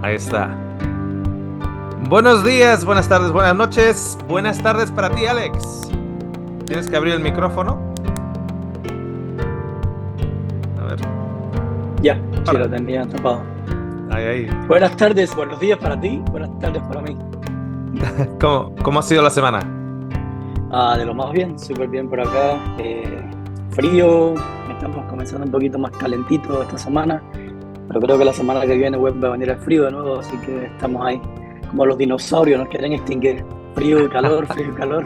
Ahí está. Buenos días, buenas tardes, buenas noches. Buenas tardes para ti, Alex. Tienes que abrir el micrófono. A ver. Ya, sí, Ahora. lo tenía tapado. Ahí. Buenas tardes, buenos días para ti, buenas tardes para mí. ¿Cómo ha sido la semana? De lo más bien, súper bien por acá. Frío, estamos comenzando un poquito más calentito esta semana, pero creo que la semana que viene vuelve a venir el frío de nuevo, así que estamos ahí como los dinosaurios, nos quieren extinguir. Frío y calor, frío y calor.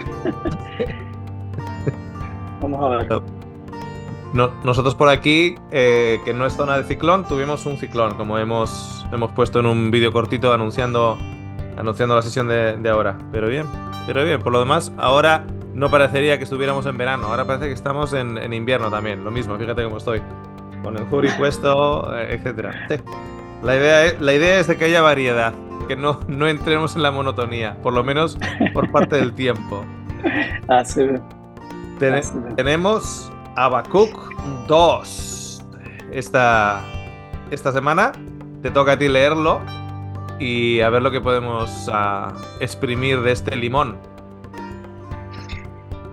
Vamos a ver. Nosotros por aquí, que no es zona de ciclón, tuvimos un ciclón, como hemos puesto en un vídeo cortito anunciando la sesión de ahora. Pero bien. Por lo demás, ahora no parecería que estuviéramos en verano, ahora parece que estamos en invierno también. Lo mismo, fíjate cómo estoy. Con el hoodie puesto, etcétera. Sí. La idea es de que haya variedad, que no entremos en la monotonía, por lo menos por parte del tiempo. Así, Ten- así. Tenemos Habacuc 2. Esta semana te toca a ti leerlo y a ver lo que podemos exprimir de este limón.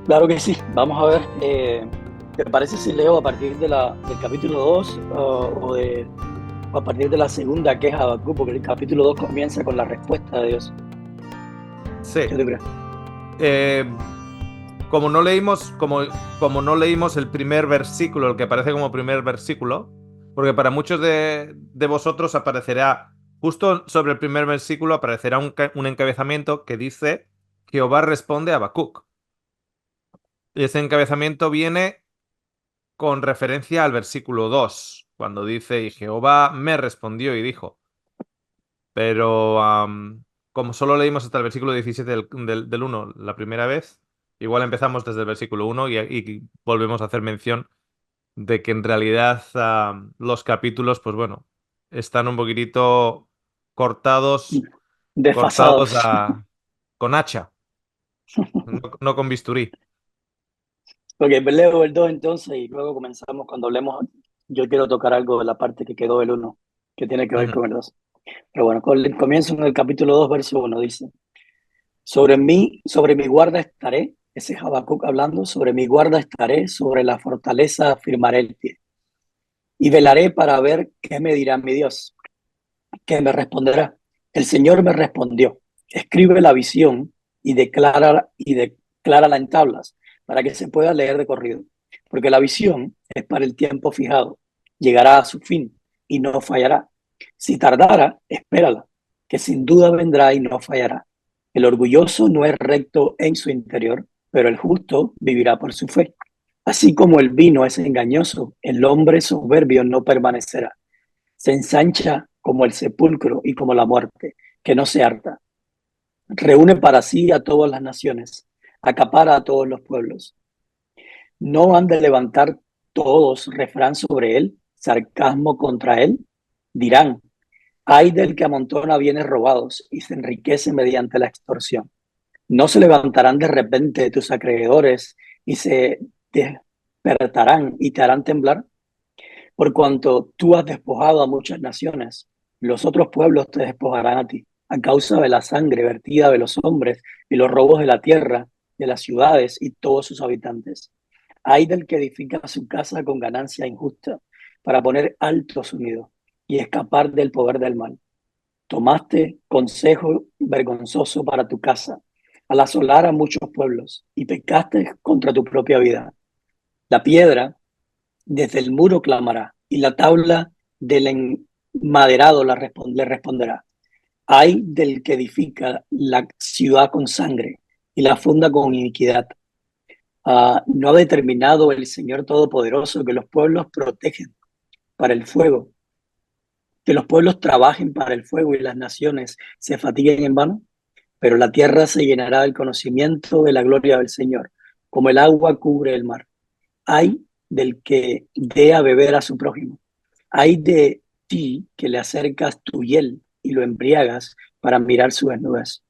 Claro que sí, vamos a ver. ¿Te parece si leo a partir del capítulo 2 o a partir de la segunda queja de Habacuc? Porque el capítulo 2 comienza con la respuesta de Dios. Sí. ¿Qué tú crees? Eh, como no leímos el primer versículo, el que aparece como primer versículo, porque para muchos de vosotros aparecerá, justo sobre el primer versículo, aparecerá un encabezamiento que dice: Jehová responde a Habacuc. Y ese encabezamiento viene con referencia al versículo 2, cuando dice: Y Jehová me respondió y dijo. Pero como solo leímos hasta el versículo 17 del 1 la primera vez, igual empezamos desde el versículo 1 y volvemos a hacer mención de que en realidad los capítulos, pues bueno, están un poquitito cortados, cortados Desfasados. con hacha, no con bisturí. Ok, pues leo el 2 entonces y luego comenzamos cuando hablemos. Yo quiero tocar algo de la parte que quedó del uno que tiene que ver Ujú. con el 2. Pero bueno, comienzo en el capítulo 2 verso 1 dice: sobre mi guarda estaré, ese es Habacuc hablando, sobre mi guarda estaré, sobre la fortaleza firmaré el pie. Y velaré para ver qué me dirá mi Dios, qué me responderá. El Señor me respondió: escribe la visión y declárala en tablas para que se pueda leer de corrido. Porque la visión es para el tiempo fijado, llegará a su fin y no fallará. Si tardara, espérala, que sin duda vendrá y no fallará. El orgulloso no es recto en su interior, pero el justo vivirá por su fe. Así como el vino es engañoso, el hombre soberbio no permanecerá. Se ensancha como el sepulcro y como la muerte, que no se harta. Reúne para sí a todas las naciones, acapara a todos los pueblos. ¿No han de levantar todos refrán sobre él, sarcasmo contra él? Dirán: ay del que amontona bienes robados y se enriquece mediante la extorsión. ¿No se levantarán de repente tus acreedores y se despertarán y te harán temblar? Por cuanto tú has despojado a muchas naciones, los otros pueblos te despojarán a ti, a causa de la sangre vertida de los hombres y los robos de la tierra, de las ciudades y todos sus habitantes. Ay del que edifica su casa con ganancia injusta, para poner alto su nido y escapar del poder del mal. Tomaste consejo vergonzoso para tu casa, al asolar a muchos pueblos, y pecaste contra tu propia vida. La piedra desde el muro clamará, y la tabla del enmaderado le responderá. Ay del que edifica la ciudad con sangre y la funda con iniquidad. ¿No ha determinado el Señor Todopoderoso que los pueblos protegen para el fuego, que los pueblos trabajen para el fuego y las naciones se fatiguen en vano? Pero la tierra se llenará del conocimiento de la gloria del Señor, como el agua cubre el mar. Ay del que dé a beber a su prójimo. Ay de ti que le acercas tu hiel y lo embriagas para mirar su desnudez.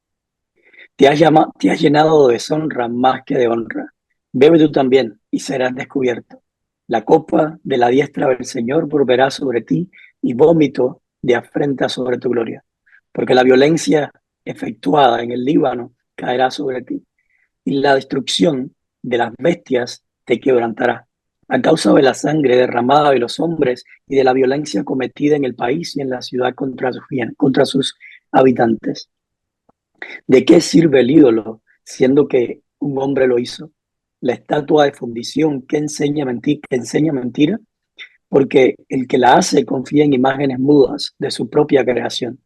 Te has llenado de deshonra más que de honra. Bebe tú también y serás descubierto. La copa de la diestra del Señor volverá sobre ti y vómito de afrenta sobre tu gloria. porque la violencia efectuada en el Líbano caerá sobre ti, y la destrucción de las bestias te quebrantará, a causa de la sangre derramada de los hombres y de la violencia cometida en el país y en la ciudad contra sus habitantes. ¿De qué sirve el ídolo, siendo que un hombre lo hizo? La estatua de fundición que enseña mentira, porque el que la hace confía en imágenes mudas de su propia creación.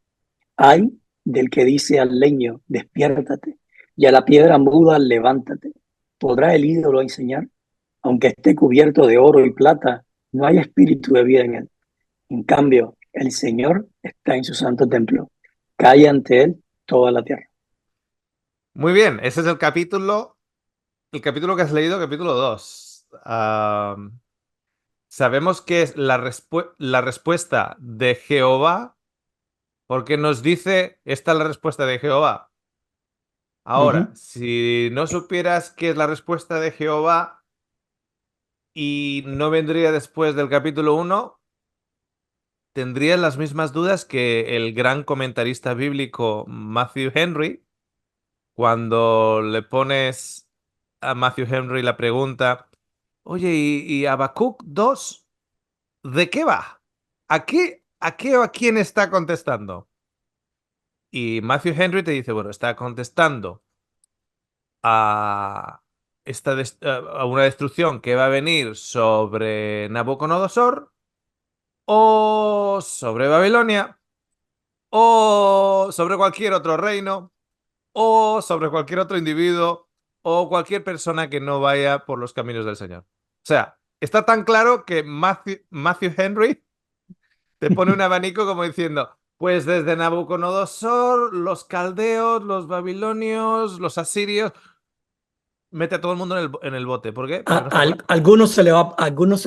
Ay del que dice al leño, despiértate, y a la piedra muda, levántate. ¿Podrá el ídolo enseñar? Aunque esté cubierto de oro y plata, no hay espíritu de vida en él. En cambio, el Señor está en su santo templo. Cae ante él toda la tierra. Muy bien, ese es el capítulo que has leído, capítulo 2. Sabemos que es la respuesta de Jehová, porque nos dice, esta es la respuesta de Jehová. Ahora, Ujú. si no supieras qué es la respuesta de Jehová y no vendría después del capítulo 1, tendrías las mismas dudas que el gran comentarista bíblico Matthew Henry, cuando le pones a Matthew Henry la pregunta, oye, ¿y Habacuc 2 de qué va? ¿A qué o a quién está contestando? Y Matthew Henry te dice, bueno, está contestando a, a una destrucción que va a venir sobre Nabucodonosor o sobre Babilonia o sobre cualquier otro reino o sobre cualquier otro individuo o cualquier persona que no vaya por los caminos del Señor. O sea, está tan claro que Matthew Henry te pone un abanico como diciendo, pues desde Nabucodonosor, los caldeos, los babilonios, los asirios, mete a todo el mundo en el bote. ¿Por qué? Porque no está claro. Algunos se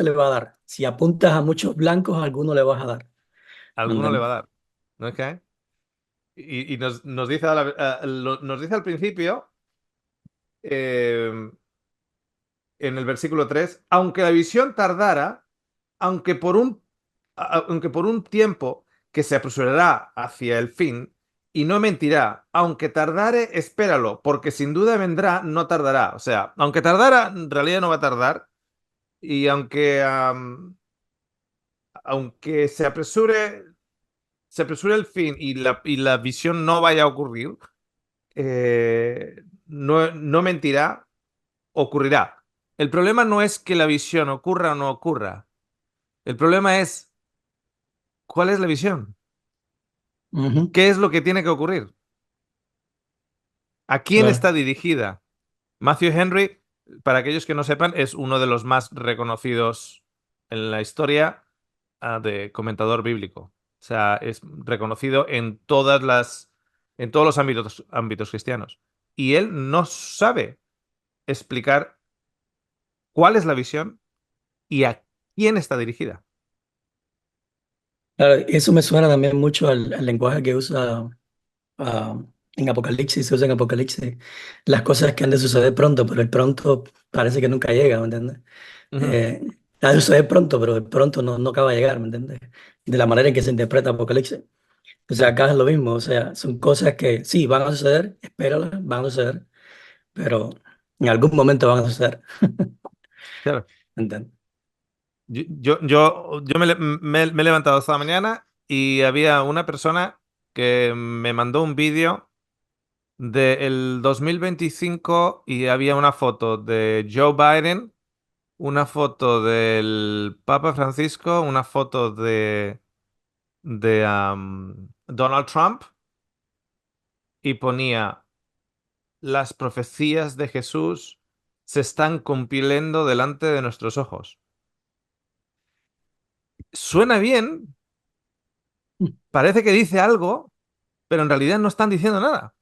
le va a dar. Si apuntas a muchos blancos, a algunos le vas a dar. ¿Me Alguno le va entiendes? a dar. ¿No es que? Y nos dice, nos dice al principio, eh, en el versículo 3, aunque la visión tardara, aunque por un, aunque por un tiempo que se apresurará hacia el fin, y no mentirá, aunque tardare, espéralo, porque sin duda vendrá, no tardará. O sea, aunque tardara, en realidad no va a tardar, y aunque se apresure el fin y la visión no vaya a ocurrir, no mentirá, ocurrirá. El problema no es que la visión ocurra o no ocurra. El problema es cuál es la visión. Ujú. ¿Qué es lo que tiene que ocurrir? ¿A quién Claro. está dirigida? Matthew Henry, para aquellos que no sepan, es uno de los más reconocidos en la historia de comentador bíblico. O sea, es reconocido en todos los ámbitos cristianos. Y él no sabe explicar cuál es la visión y a quién está dirigida. Claro, eso me suena también mucho al lenguaje que usa en Apocalipsis, se usa en Apocalipsis. Las cosas que han de suceder pronto, pero el pronto parece que nunca llega, ¿me entiendes? Ujú. Eh, Ha de suceder pronto, pero el pronto no acaba de llegar, ¿me entiendes? De la manera en que se interpreta Apocalipsis. O sea, acá es lo mismo, o sea, son cosas que sí, van a suceder, espéralas, van a suceder, pero en algún momento van a suceder, Claro. ¿me entiendes? Yo me he levantado esta mañana y había una persona que me mandó un vídeo del 2025 y había una foto de Joe Biden, una foto del Papa Francisco, una foto de Donald Trump y ponía las profecías de Jesús se están cumpliendo delante de nuestros ojos. Suena bien, parece que dice algo, pero en realidad no están diciendo nada,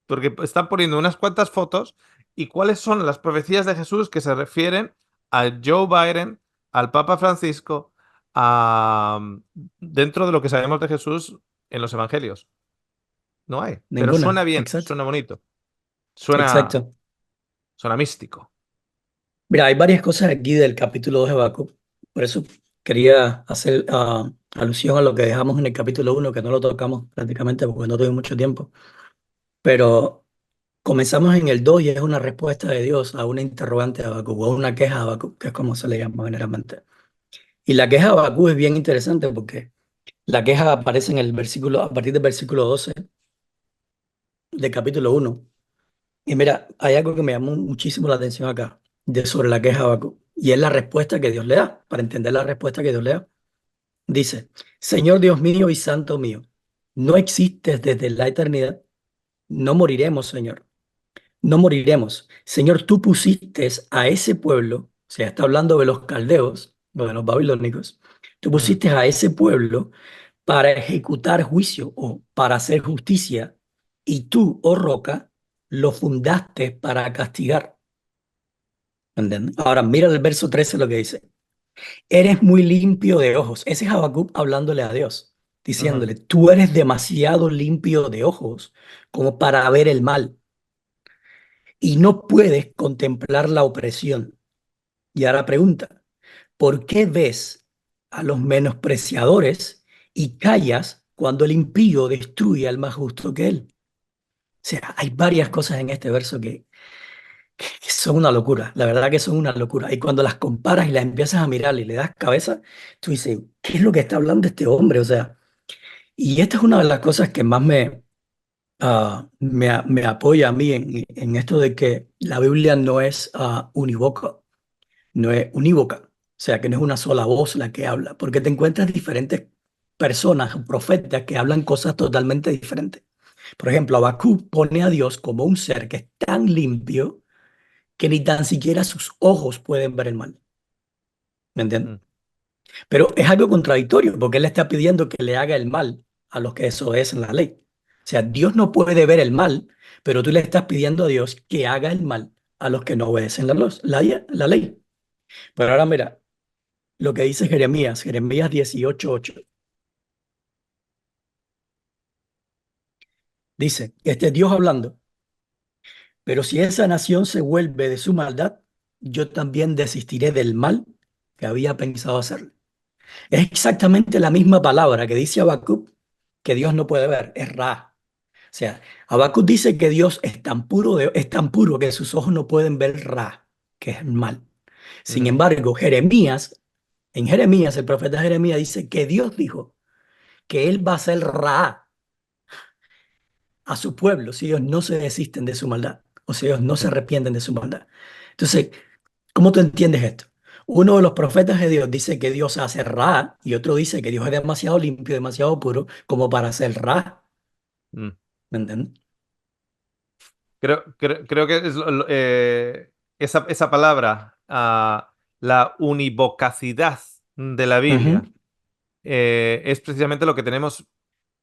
porque están poniendo unas cuantas fotos y cuáles son las profecías de Jesús que se refieren a Joe Biden, al Papa Francisco, a, dentro de lo que sabemos de Jesús en los evangelios. No hay, pero suena Ninguna, bien, exacto, suena bonito, suena, exacto. suena místico. Mira, hay varias cosas aquí del capítulo 2 de Habacuc, por eso quería hacer, alusión a lo que dejamos en el capítulo 1, que no lo tocamos prácticamente porque no tuvimos mucho tiempo, pero comenzamos en el 2 y es una respuesta de Dios a una interrogante de Habacuc, o a una queja de Habacuc, que es como se le llama generalmente. Y la queja de Habacuc es bien interesante porque la queja aparece en el versículo, a partir del versículo 12 del capítulo 1. Y mira, hay algo que me llamó muchísimo la atención acá, sobre la queja de Habacuc, y es la respuesta que Dios le da. Para entender la respuesta que Dios le da, dice: Señor Dios mío y Santo mío, no existes desde la eternidad, no moriremos, Señor, no moriremos. Señor, tú pusiste a ese pueblo, o sea, está hablando de los caldeos, o de los babilónicos, tú Mm, pusiste a ese pueblo para ejecutar juicio o para hacer justicia, y tú, oh roca, lo fundaste para castigar. ¿Entiendes? Ahora mira el verso 13 lo que dice: eres muy limpio de ojos. Ese es Habacuc hablándole a Dios, ujú, diciéndole: tú eres demasiado limpio de ojos como para ver el mal y no puedes contemplar la opresión. Y ahora pregunta: ¿por qué ves a los menospreciadores y callas cuando el impío destruye al más justo que él? O sea, hay varias cosas en este verso que son una locura, la verdad que son una locura. Y cuando las comparas y las empiezas a mirar y le das cabeza, tú dices: ¿qué es lo que está hablando este hombre? O sea, y esta es una de las cosas que más me apoya a mí en esto de que la Biblia no es unívoca, no es unívoca, o sea, que no es una sola voz la que habla, porque te encuentras diferentes personas, profetas, que hablan cosas totalmente diferentes. Por ejemplo, Habacuc pone a Dios como un ser que es tan limpio que ni tan siquiera sus ojos pueden ver el mal. ¿Me entiendes? mm. Pero es algo contradictorio porque él le está pidiendo que le haga el mal a los que desobedecen la ley. O sea, Dios no puede ver el mal, pero tú le estás pidiendo a Dios que haga el mal a los que no obedecen la ley. Pero ahora mira lo que dice Jeremías, Jeremías 18:8. Dice, este es Dios hablando: pero si esa nación se vuelve de su maldad, yo también desistiré del mal que había pensado hacerle. Es exactamente la misma palabra que dice Habacuc que Dios no puede ver, es Ra. O sea, Habacuc dice que Dios es tan puro que sus ojos no pueden ver Ra, que es el mal. Sin Ujú, embargo, en Jeremías, el profeta Jeremías dice que Dios dijo que él va a hacer Ra a su pueblo si ellos no se desisten de su maldad, o si ellos no se mm. arrepienten de su maldad. Entonces, ¿cómo tú entiendes esto? Uno de los profetas de Dios dice que Dios hace Ra y otro dice que Dios es demasiado limpio, demasiado puro como para hacer Ra. Mm. ¿Me entiendes? Creo que es esa palabra, la univocacidad de la Ujú, Biblia, es precisamente lo que tenemos,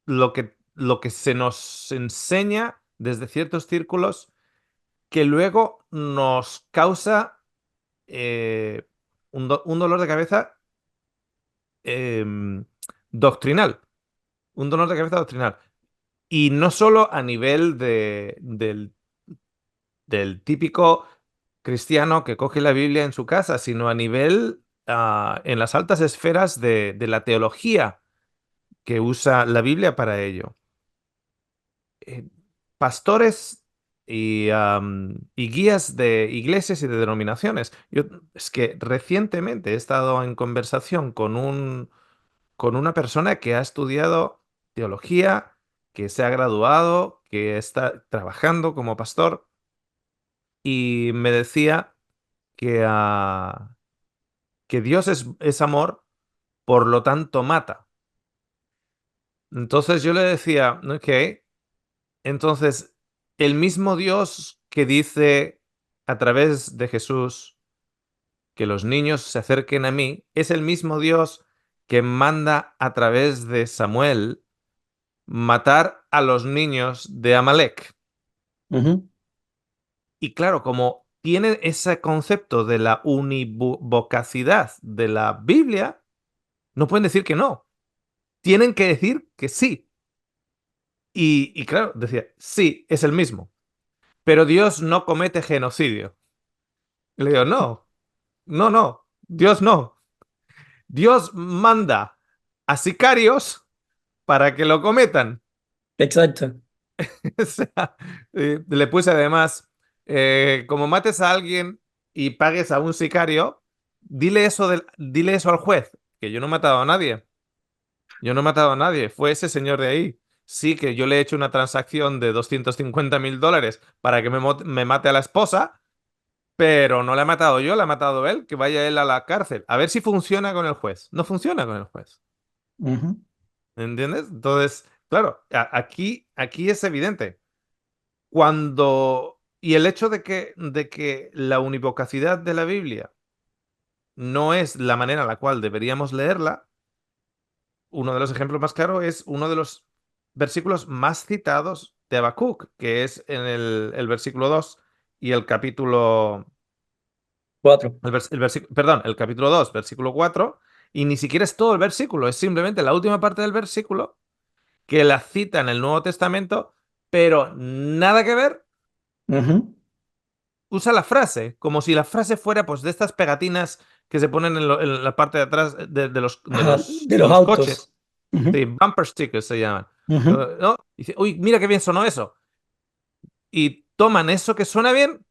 lo que se nos enseña desde ciertos círculos que luego nos causa eh, un dolor de cabeza em, doctrinal, un dolor de cabeza doctrinal. Y no solo a nivel del típico cristiano que coge la Biblia en su casa, sino a nivel, en las altas esferas de la teología que usa la Biblia para ello. Eh, Pastores y guías de iglesias y de denominaciones. Es que recientemente he estado en conversación con una persona que ha estudiado teología, que se ha graduado, que está trabajando como pastor y me decía que, que Dios es amor, por lo tanto mata. Entonces yo le decía, ok, entonces el mismo Dios que dice a través de Jesús que los niños se acerquen a mí, es el mismo Dios que manda a través de Samuel matar a los niños de Amalek. ujú. Y claro, como tienen ese concepto de la univocacidad de la Biblia, no pueden decir que no. Tienen que decir que sí. Y claro, decía, sí, es el mismo. Pero Dios no comete genocidio. Y le digo, no, no, no, Dios no. Dios manda. a sicarios para que lo cometan. Exacto. O sea, le puse además, como mates a alguien y pagues a un sicario, dile eso al juez, que yo no he matado a nadie. Yo no he matado a nadie, fue ese señor de ahí. Sí que yo le he hecho una transacción de 250.000 dólares para que me mate a la esposa, pero no la he matado yo, la ha matado él, que vaya él a la cárcel. A ver si funciona con el juez. No funciona con el juez. Ujú, ¿Entiendes? Entonces, claro, aquí es evidente. Y el hecho de que la univocacidad de la Biblia no es la manera en la cual deberíamos leerla, uno de los ejemplos más claros es uno de los versículos más citados de Habacuc, que es en el versículo 2 y el capítulo, 4. perdón, el capítulo 2 versículo 4 y ni siquiera es todo el versículo, es simplemente la última parte del versículo que la cita en el Nuevo Testamento, pero nada que ver. Ujú. Usa la frase, como si la frase fuera pues de estas pegatinas que se ponen en la parte de atrás de los, de Ajá, los, de de los los coches. autos. Ujú, Sí, bumper stickers se llaman. ujú. ¿No? Y dice, uy, mira qué bien sonó eso. Y toman eso que suena bien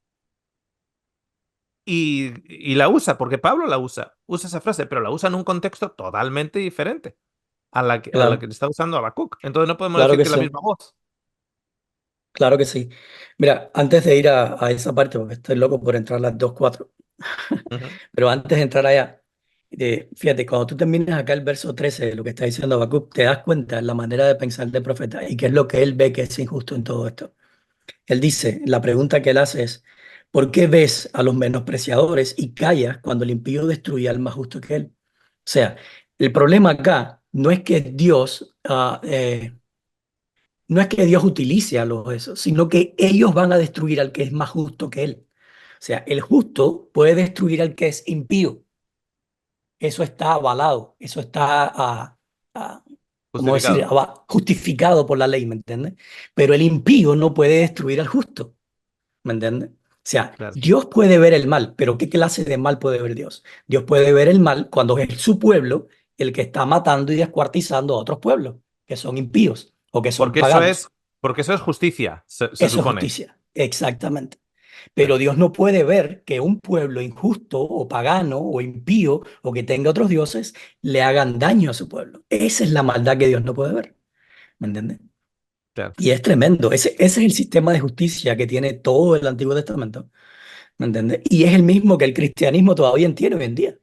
y la usa, porque Pablo la usa esa frase, pero la usa en un contexto totalmente diferente a la que Claro, le está usando Habacuc. Entonces no podemos claro decir que que es la sí, misma voz. claro que sí. Mira, antes de ir a esa parte, porque estoy loco por entrar a las 2:04, Ujú, pero antes de entrar allá, fíjate, cuando tú terminas acá el verso 13 de lo que está diciendo Habacuc, te das cuenta de la manera de pensar del profeta y qué es lo que él ve que es injusto en todo esto. Él dice, la pregunta que él hace es, ¿por qué ves a los menospreciadores y callas cuando el impío destruye al más justo que él? O sea, el problema acá no es que Dios, no es que Dios utilice a los esos, sino que ellos van a destruir al que es más justo que él. O sea, el justo puede destruir al que es impío. Eso está avalado, eso está, ¿cómo decir? justificado. Justificado por la ley, ¿me entiendes? Pero el impío no puede destruir al justo. ¿Me entiendes? O sea, Claro. Dios puede ver el mal, pero ¿qué clase de mal puede ver Dios? Dios puede ver el mal cuando es su pueblo el que está matando y descuartizando a otros pueblos, que son impíos o que son Porque eso paganos. es, porque eso es justicia, se Eso es supone. justicia, exactamente. Pero Claro. Dios no puede ver que un pueblo injusto o pagano o impío o que tenga otros dioses le hagan daño a su pueblo. Esa es la maldad que Dios no puede ver. ¿Me entiendes? Claro. Y es tremendo. Ese es el sistema de justicia que tiene todo el Antiguo Testamento. ¿Me entiendes? Y es el mismo que el cristianismo todavía tiene hoy en día.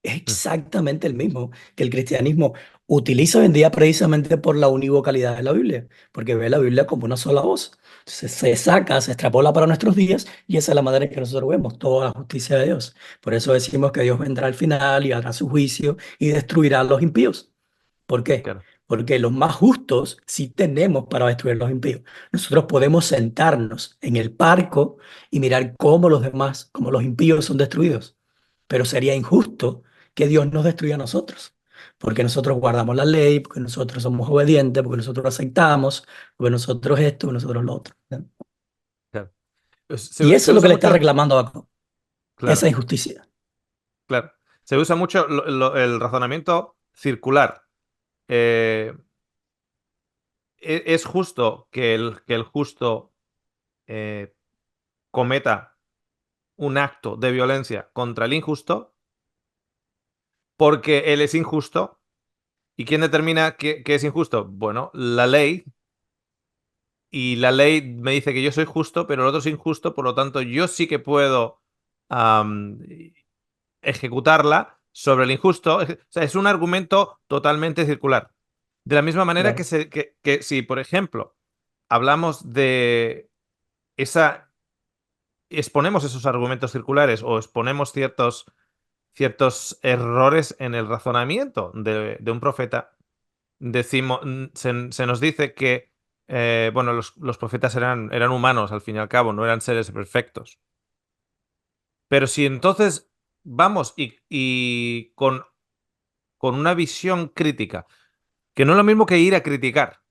Es Mm, exactamente el mismo que el cristianismo utiliza hoy en día precisamente por la univocalidad de la Biblia, porque ve la Biblia como una sola voz. Se saca, se extrapola para nuestros días y esa es la manera en que nosotros vemos toda la justicia de Dios. Por eso decimos que Dios vendrá al final y hará su juicio y destruirá a los impíos. ¿Por qué? claro. Porque los más justos sí tenemos para destruir a los impíos. Nosotros podemos sentarnos en el parco y mirar cómo los demás, cómo los impíos son destruidos. Pero sería injusto que Dios nos destruya a nosotros. Porque nosotros guardamos la ley, porque nosotros somos obedientes, porque nosotros aceptamos, porque nosotros esto, porque nosotros lo otro. ¿No? Claro. Y eso Se es lo que usa le está mucho, reclamando a Jacob, esa claro, injusticia. claro. Se usa mucho el razonamiento circular. Eh, es justo que el justo eh, cometa un acto de violencia contra el injusto porque él es injusto. ¿Y quién determina que es injusto? Bueno, la ley. Y la ley me dice que yo soy justo, pero el otro es injusto, por lo tanto yo sí que puedo am, ejecutarla sobre el injusto. O sea, es un argumento totalmente circular. De la misma manera que, Claro, se- que si, por ejemplo, hablamos de esa, exponemos esos argumentos circulares o exponemos ciertos errores en el razonamiento de un profeta, se nos dice que bueno, los profetas eran humanos al fin y al cabo, no eran seres perfectos. Pero si entonces vamos y con una visión crítica, que no es lo mismo que ir a criticar,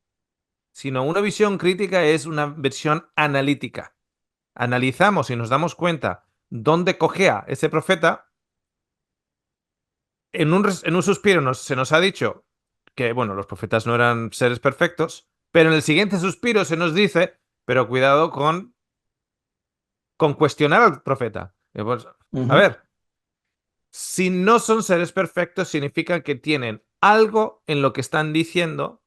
sino una visión crítica es una visión analítica. Analizamos y nos damos cuenta dónde cojea ese profeta, en un suspiro se nos ha dicho que, bueno, los profetas no eran seres perfectos, pero en el siguiente suspiro se nos dice, pero cuidado con cuestionar al profeta. Pues, a Ujú. ver, si no son seres perfectos, significa que tienen algo en lo que están diciendo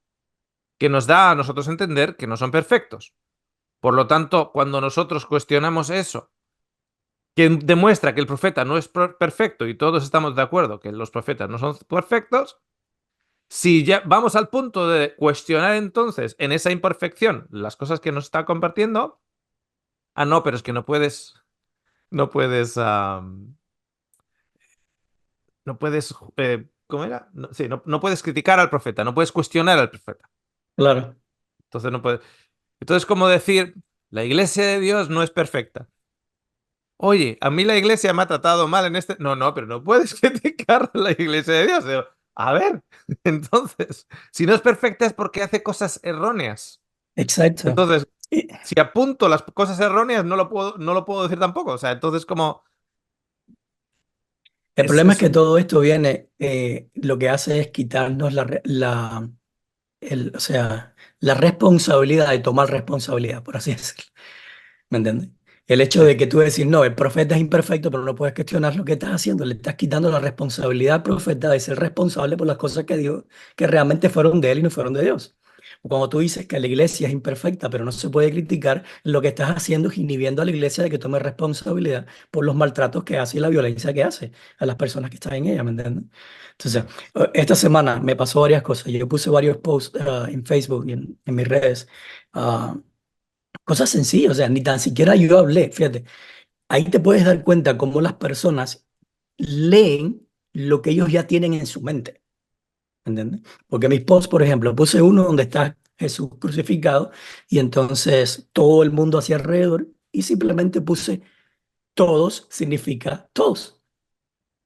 que nos da a nosotros a entender que no son perfectos. Por lo tanto, cuando nosotros cuestionamos eso, que demuestra que el profeta no es perfecto y todos estamos de acuerdo que los profetas no son perfectos, si ya vamos al punto de cuestionar entonces en esa imperfección las cosas que nos está compartiendo, no, pero es que no puedes, no puedes, ¿cómo era? No, sí, no puedes criticar al profeta, no puedes cuestionar al profeta. Claro, Entonces no puedes. Entonces, como decir, la iglesia de Dios no es perfecta. Oye, a mí la iglesia me ha tratado mal en este. No, no, pero no puedes criticar a la iglesia de Dios. A ver, entonces, si no es perfecta es porque hace cosas erróneas. exacto. Entonces, Y si apunto las cosas erróneas, no lo puedo decir tampoco. O sea, entonces, como. el problema es Es que un. todo esto viene, lo que hace es quitarnos o sea, la responsabilidad de tomar responsabilidad, por así decirlo. ¿Me entiendes? El hecho Sí. de que tú decís, no, el profeta es imperfecto, pero no puedes cuestionar lo que estás haciendo, le estás quitando la responsabilidad al profeta de ser responsable por las cosas que Dios, que realmente fueron de él y no fueron de Dios. Cuando tú dices que la iglesia es imperfecta, pero no se puede criticar, lo que estás haciendo es inhibiendo a la iglesia de que tome responsabilidad por los maltratos que hace y la violencia que hace a las personas que están en ella, ¿me entiendes? Entonces, esta semana me pasó varias cosas. Yo puse varios posts en Facebook y en mis redes. ah, Cosas sencillas, o sea, ni tan siquiera yo hablé, fíjate, ahí te puedes dar cuenta cómo las personas leen lo que ellos ya tienen en su mente, ¿entiendes? Porque mis posts, por ejemplo, puse uno donde está Jesús crucificado y entonces todo el mundo hacia alrededor y simplemente puse todos significa todos,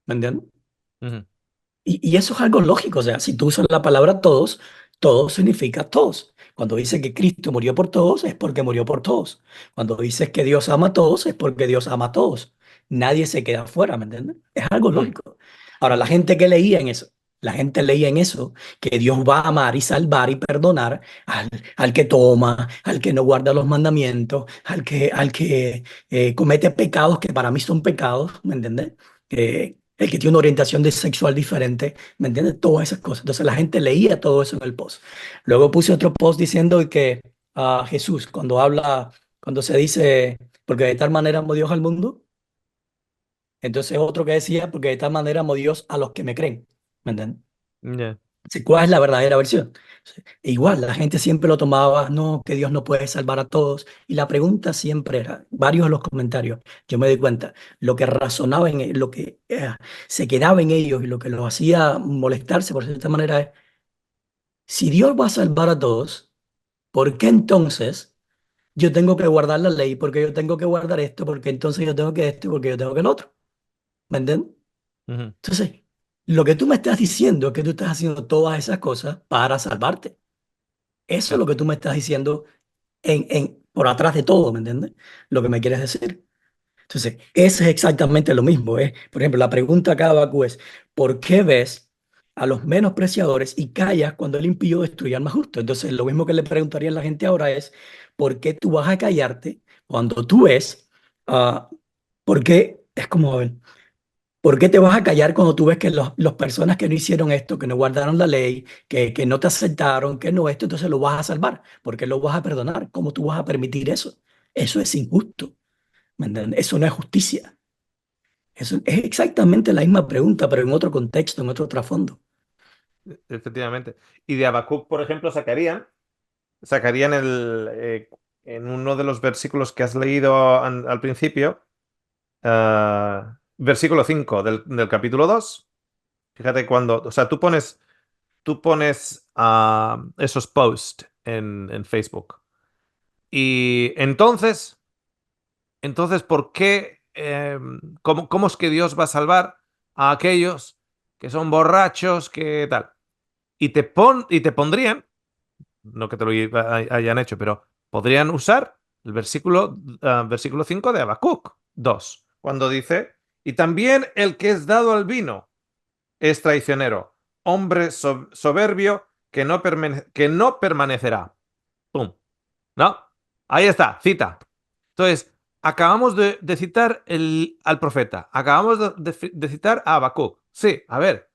¿me entiendes? Ujú, Y eso es algo lógico, o sea, si tú usas la palabra todos, todos significa todos. Cuando dice que Cristo murió por todos, es porque murió por todos. Cuando dices que Dios ama a todos, es porque Dios ama a todos. Nadie se queda afuera, ¿me entiendes? Es algo ujú, lógico. Ahora, la gente que leía en eso, la gente leía en eso que Dios va a amar y salvar y perdonar al que toma, al que no guarda los mandamientos, al que comete pecados que para mí son pecados, ¿me entiendes? El que tiene una orientación sexual diferente, ¿me entiendes? Todas esas cosas. Entonces la gente leía todo eso en el post. Luego puse otro post diciendo que Jesús, cuando se dice, porque de tal manera amó Dios al mundo, entonces otro que decía, porque de tal manera amó Dios a los que me creen, ¿me entiendes? ya, Sí, ¿cuál es la verdadera versión? Sí. E igual, la gente siempre lo tomaba, no, que Dios no puede salvar a todos. Y la pregunta siempre era, varios de los comentarios, yo me di cuenta, lo que razonaba lo que se quedaba en ellos y lo que los hacía molestarse por cierta manera es, si Dios va a salvar a todos, ¿por qué entonces yo tengo que guardar la ley? ¿Porque yo tengo que guardar esto? ¿Porque entonces yo tengo que esto? ¿Porque yo tengo que el otro? ¿Me entiendes? ujú, Entonces, lo que tú me estás diciendo es que tú estás haciendo todas esas cosas para salvarte. Eso es ya, lo que tú me estás diciendo por atrás de todo, ¿me entiendes? Lo que me quieres decir. Entonces, ese es exactamente lo mismo, ¿eh? Por ejemplo, la pregunta acá, Baku, es, ¿por qué ves a los menospreciadores y callas cuando el impío destruye al más justo? Entonces, lo mismo que le preguntaría a la gente ahora es, ¿por qué tú vas a callarte cuando tú ves, ah, por qué, es como, a ver, ¿por qué te vas a callar cuando tú ves que las personas que no hicieron esto, que no guardaron la ley, que no te aceptaron, que no esto, entonces lo vas a salvar? ¿Por qué lo vas a perdonar? ¿Cómo tú vas a permitir eso? Eso es injusto, ¿me ujú, entiendes? Eso no es justicia. Eso es exactamente la misma pregunta, pero en otro contexto, en otro trasfondo. efectivamente. Y de Habacuc, por ejemplo, sacarían en uno de los versículos que has leído al principio, versículo 5 del capítulo 2. Fíjate cuando, o sea, tú pones esos posts en Facebook. Y entonces, ¿por qué, cómo es que Dios va a salvar a aquellos que son borrachos, que tal? Y te pondrían, no que te lo hayan hecho, pero podrían usar el versículo 5 de Habacuc 2, cuando dice, y también el que es dado al vino es traicionero, hombre soberbio que no permanecerá. ¡Pum! ¿No? Ahí está, cita. Entonces, acabamos de citar al profeta, acabamos de citar a Habacuc. Sí, a ver,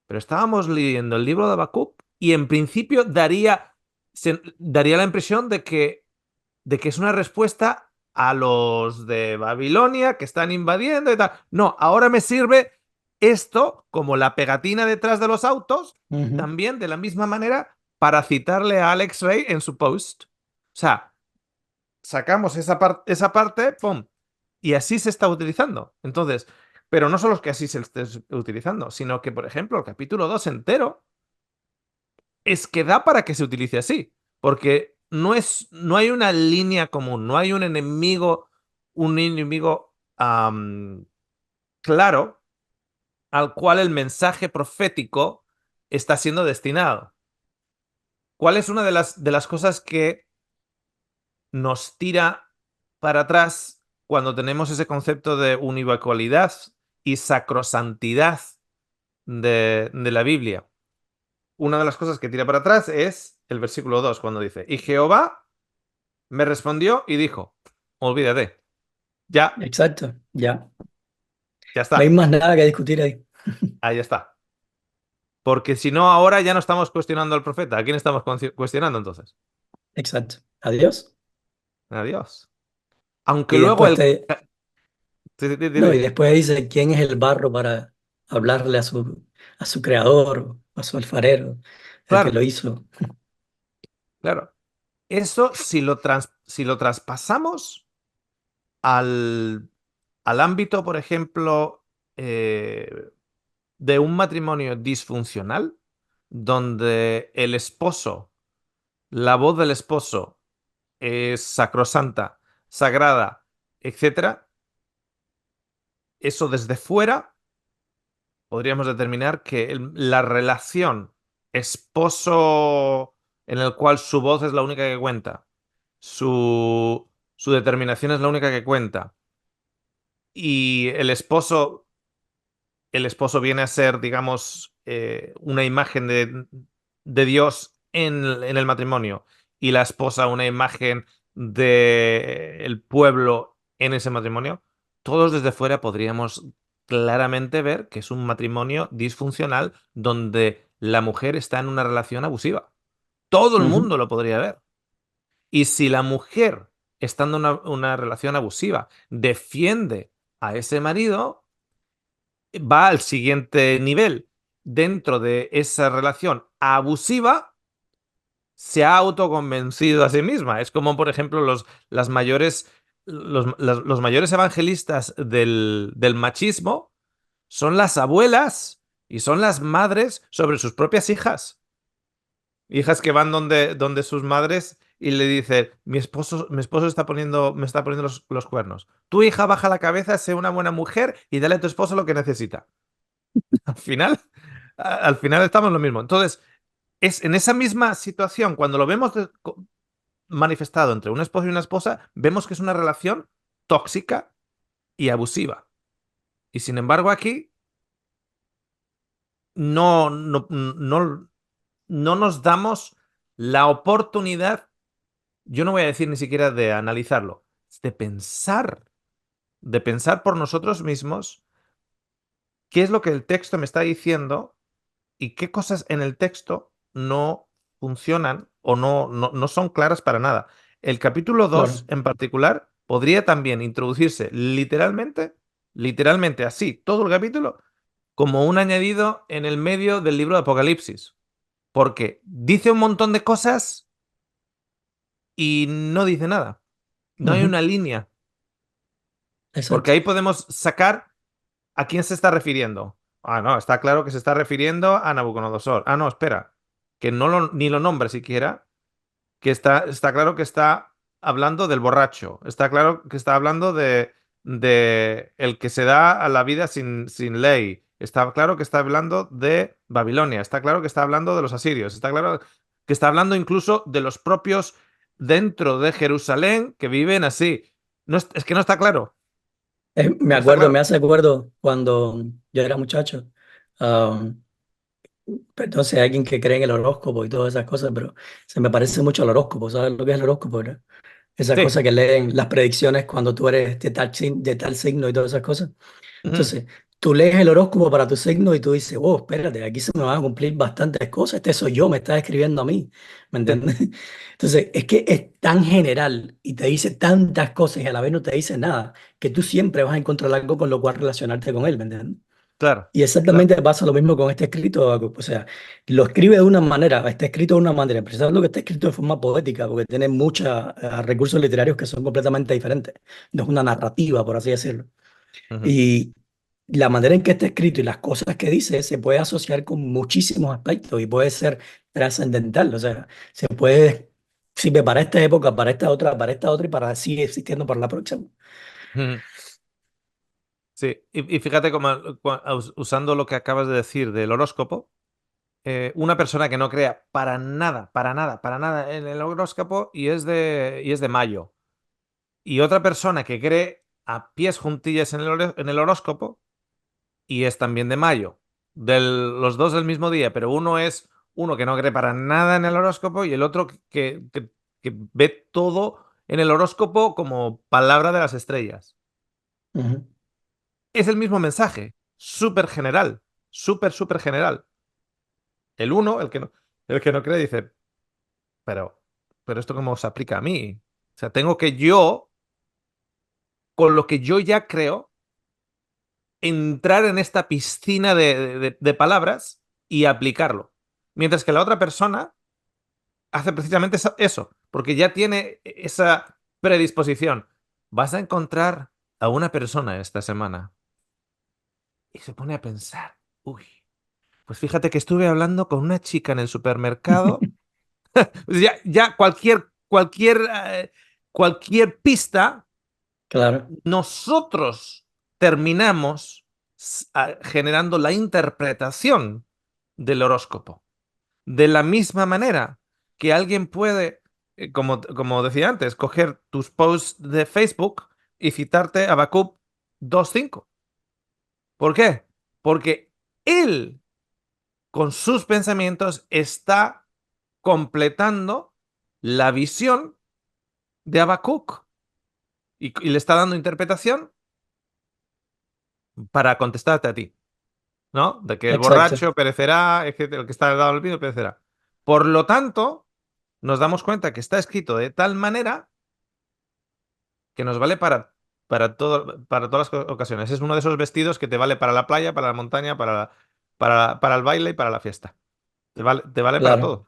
pero estábamos leyendo el libro de Habacuc y en principio daría la impresión de que es una respuesta a los de Babilonia que están invadiendo y tal. No, ahora me sirve esto como la pegatina detrás de los autos, Ujú. también de la misma manera para citarle a Alex Ray en su post. O sea, sacamos esa parte, ¡pum! Y así se está utilizando. Entonces, pero no solo es que así se esté utilizando, sino que, por ejemplo, el capítulo 2 entero es que da para que se utilice así, porque no hay una línea común, no hay un enemigo claro al cual el mensaje profético está siendo destinado. ¿Cuál es una de las cosas que nos tira para atrás cuando tenemos ese concepto de univocal y sacrosantidad de la Biblia? Una de las cosas que tira para atrás es el versículo 2 cuando dice, y Jehová me respondió y dijo, olvídate, ya, Exacto, ya. ya No hay está, más nada que discutir ahí. ahí está. Porque si no, ahora ya no estamos cuestionando al profeta. ¿A quién estamos cuestionando entonces? Exacto. Adiós. Adiós. Aunque Y luego después el... te, no, y Dile. después dice quién es el barro para hablarle a su creador, a su alfarero, el que Claro, lo hizo. claro. Eso si lo traspasamos al, al ámbito, por ejemplo, eh, de un matrimonio disfuncional, donde el esposo, la voz del esposo es sacrosanta, sagrada, etcétera, eso desde fuera podríamos determinar que la relación esposo en el cual su voz es la única que cuenta, su determinación es la única que cuenta, y el esposo viene a ser, digamos, una imagen de Dios en el matrimonio y la esposa una imagen del pueblo en ese matrimonio, todos desde fuera podríamos claramente ver que es un matrimonio disfuncional donde la mujer está en una relación abusiva. Todo el Ujú. mundo lo podría ver. Y si la mujer, estando en una relación abusiva, defiende a ese marido, va al siguiente nivel. Dentro de esa relación abusiva, se ha autoconvencido a sí misma. Es como, por ejemplo, los mayores evangelistas del machismo son las abuelas y son las madres sobre sus propias hijas. Hijas que van donde sus madres y le dicen, mi esposo me está poniendo los cuernos. Tu hija baja la cabeza, sé una buena mujer y dale a tu esposo lo que necesita. Al final, al final estamos en lo mismo. Entonces, es en esa misma situación, cuando lo vemos manifestado entre un esposo y una esposa, vemos que es una relación tóxica y abusiva. Y sin embargo, aquí no nos damos la oportunidad, yo no voy a decir ni siquiera de analizarlo, de pensar por nosotros mismos qué es lo que el texto me está diciendo y qué cosas en el texto no funcionan o no son claras para nada. El capítulo 2 Claro. en particular podría también introducirse literalmente así, todo el capítulo, como un añadido en el medio del libro de Apocalipsis, porque dice un montón de cosas y no dice nada. No hay Ujú. una línea, porque Exacto. ahí podemos sacar a quién se está refiriendo. Ah, no, está claro que se está refiriendo a Nabucodonosor. Ah, no, espera, que ni lo nombra siquiera, que está claro que está hablando del borracho, está claro que está hablando de el que se da a la vida sin ley, está claro que está hablando de Babilonia, está claro que está hablando de los asirios, está claro que está hablando incluso de los propios dentro de Jerusalén que viven así. No, es que no está claro, Me no está acuerdo, me claro. hace acuerdo cuando yo era muchacho. Pero entonces hay alguien que cree en el horóscopo y todas esas cosas, pero se me parece mucho al horóscopo. ¿Sabes lo que es el horóscopo, verdad? Esas Sí. cosas que leen las predicciones cuando tú eres de tal, de tal signo y todas esas cosas. Ujú. Entonces, tú lees el horóscopo para tu signo y tú dices, oh, espérate, aquí se me van a cumplir bastantes cosas. Este soy yo, me está escribiendo a mí. ¿Me Sí, entiendes? Entonces, es que es tan general y te dice tantas cosas y a la vez no te dice nada, que tú siempre vas a encontrar algo con lo cual relacionarte con él. ¿Me entiendes? claro, Y claro. exactamente pasa lo mismo con este escrito, Habacuc. O sea, lo escribe de una manera, está escrito de una manera, pensando que está escrito de forma poética, porque tiene muchos recursos literarios que son completamente diferentes. No es una narrativa, por así decirlo. Ujú. Y la manera en que está escrito y las cosas que dice se puede asociar con muchísimos aspectos y puede ser trascendental. O sea, se puede, sirve para esta época, para esta otra y para seguir existiendo para la próxima. Ujú. Sí, y fíjate cómo usando lo que acabas de decir del horóscopo, una persona que no crea para nada, para nada, para nada en el horóscopo y es de mayo. Y otra persona que cree a pies juntillas en en el horóscopo y es también de mayo. Los dos del mismo día, pero uno es uno que no cree para nada en el horóscopo y el otro que ve todo en el horóscopo como palabra de las estrellas. Ujú. Es el mismo mensaje, súper general, súper, súper general. El uno, el que no cree, dice, pero, pero esto cómo se aplica a mí. O sea, tengo que yo, con lo que yo ya creo, entrar en esta piscina de palabras y aplicarlo. Mientras que la otra persona hace precisamente eso, porque ya tiene esa predisposición. Vas a encontrar a una persona esta semana y se pone a pensar, uy, pues fíjate que estuve hablando con una chica en el supermercado. Pues ya cualquier pista, Claro. nosotros terminamos generando la interpretación del horóscopo. De la misma manera que alguien puede, como decía antes, coger tus posts de Facebook y citarte a Habacuc 2:5. ¿Por qué? Porque él, con sus pensamientos, está completando la visión de Habacuc y le está dando interpretación para contestarte a ti, ¿no? De que el Exacto. borracho perecerá, etcétera, el que está al lado del vino perecerá. Por lo tanto, nos damos cuenta que está escrito de tal manera que nos vale para todas las ocasiones. Es uno de esos vestidos que te vale para la playa, para la montaña, para el baile y para la fiesta. Te vale para Claro. todo.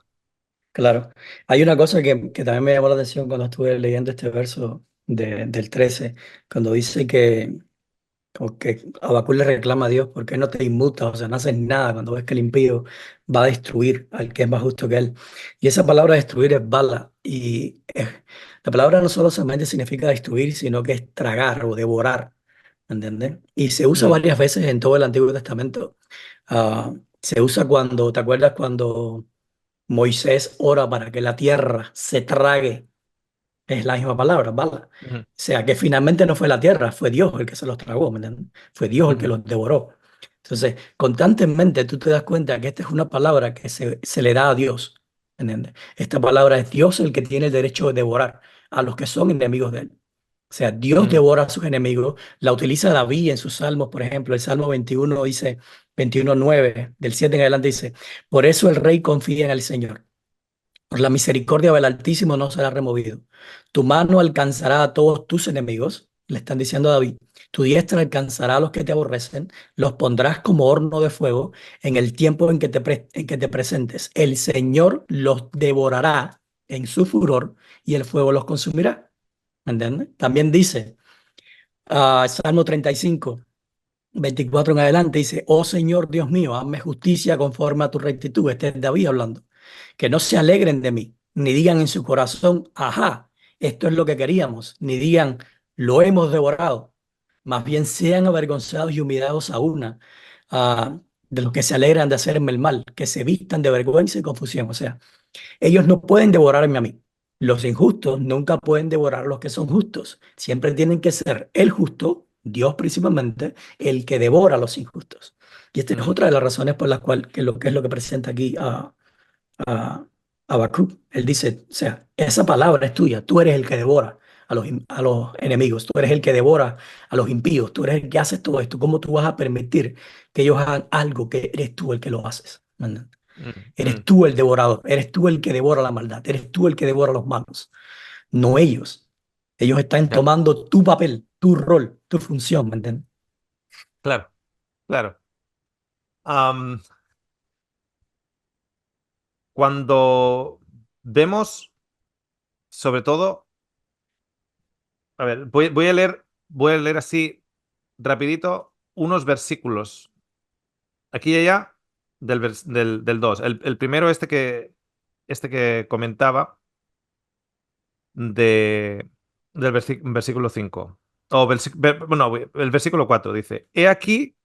Claro. Hay una cosa que también me llamó la atención cuando estuve leyendo este verso del 13 cuando dice que, como que Habacuc le reclama a Dios, ¿por qué no te inmutas? O sea, no haces nada cuando ves que el impío va a destruir al que es más justo que él. Y esa palabra destruir es bala. Y la palabra no solo solamente significa destruir, sino que es tragar o devorar. ¿Me entiendes? Y se usa Mm, varias veces en todo el Antiguo Testamento. Se usa cuando, ¿te acuerdas cuando Moisés ora para que la tierra se trague? Es la misma palabra, bala. ujú, O sea, que finalmente no fue la tierra, fue Dios el que se los tragó, ¿me entiendes? Fue Dios el que ujú, los devoró. Entonces, constantemente tú te das cuenta que esta es una palabra que se le da a Dios, ¿me entiendes? Esta palabra es Dios el que tiene el derecho de devorar a los que son enemigos de él. O sea, Dios ujú, devora a sus enemigos. La utiliza David en sus salmos, por ejemplo, el Salmo 21 dice, 21:9, del 7 en adelante dice, por eso el rey confía en el Señor. Por la misericordia del Altísimo no será removido. Tu mano alcanzará a todos tus enemigos, le están diciendo a David. Tu diestra alcanzará a los que te aborrecen, los pondrás como horno de fuego en el tiempo en que en que te presentes. El Señor los devorará en su furor y el fuego los consumirá. ¿Me entiendes? También dice, Salmo 35, 24 en adelante, dice, oh Señor Dios mío, hazme justicia conforme a tu rectitud. Este es David hablando. Que no se alegren de mí, ni digan en su corazón, ajá, esto es lo que queríamos, ni digan, lo hemos devorado. Más bien sean avergonzados y humillados a una, de los que se alegran de hacerme el mal, que se vistan de vergüenza y confusión. O sea, ellos no pueden devorarme a mí. Los injustos nunca pueden devorar a los que son justos. Siempre tienen que ser el justo, Dios principalmente, el que devora a los injustos. Y esta es Mm, otra de las razones por las cuales, que es lo que presenta aquí a Habacuc. Él dice, o sea, esa palabra es tuya, tú eres el que devora a los enemigos, tú eres el que devora a los impíos, tú eres el que haces todo esto. ¿Cómo tú vas a permitir que ellos hagan algo que eres tú el que lo haces? ¿Me mm, Eres mm. tú el devorador, eres tú el que devora la maldad, eres tú el que devora a los malos, no ellos. Ellos están Ya, tomando tu papel, tu rol, tu función, ¿me entiendes? claro, claro. Am, Cuando vemos, sobre todo, a ver, voy a leer así rapidito unos versículos, aquí y allá, del 2. El primero, este que comentaba, de, del versículo 5. Bueno, el versículo 4 dice, He aquí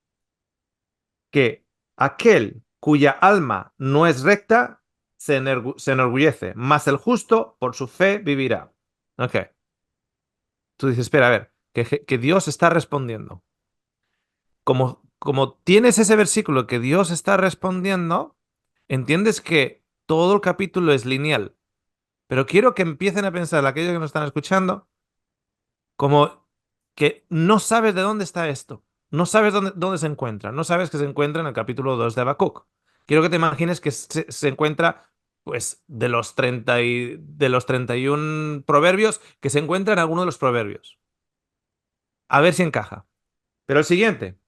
que aquel cuya alma no es recta se enorgullece, mas el justo por su fe vivirá. Ok. Tú dices, espera, a ver, que Dios está respondiendo. Como tienes ese versículo que Dios está respondiendo, entiendes que todo el capítulo es lineal. Pero quiero que empiecen a pensar, aquellos que nos están escuchando, como que no sabes de dónde está esto. No sabes dónde se encuentra. No sabes que se encuentra en el capítulo 2 de Habacuc. Quiero que te imagines que se encuentra, pues, de los 31 proverbios, que se encuentra en alguno de los proverbios. A ver si encaja. Pero el siguiente,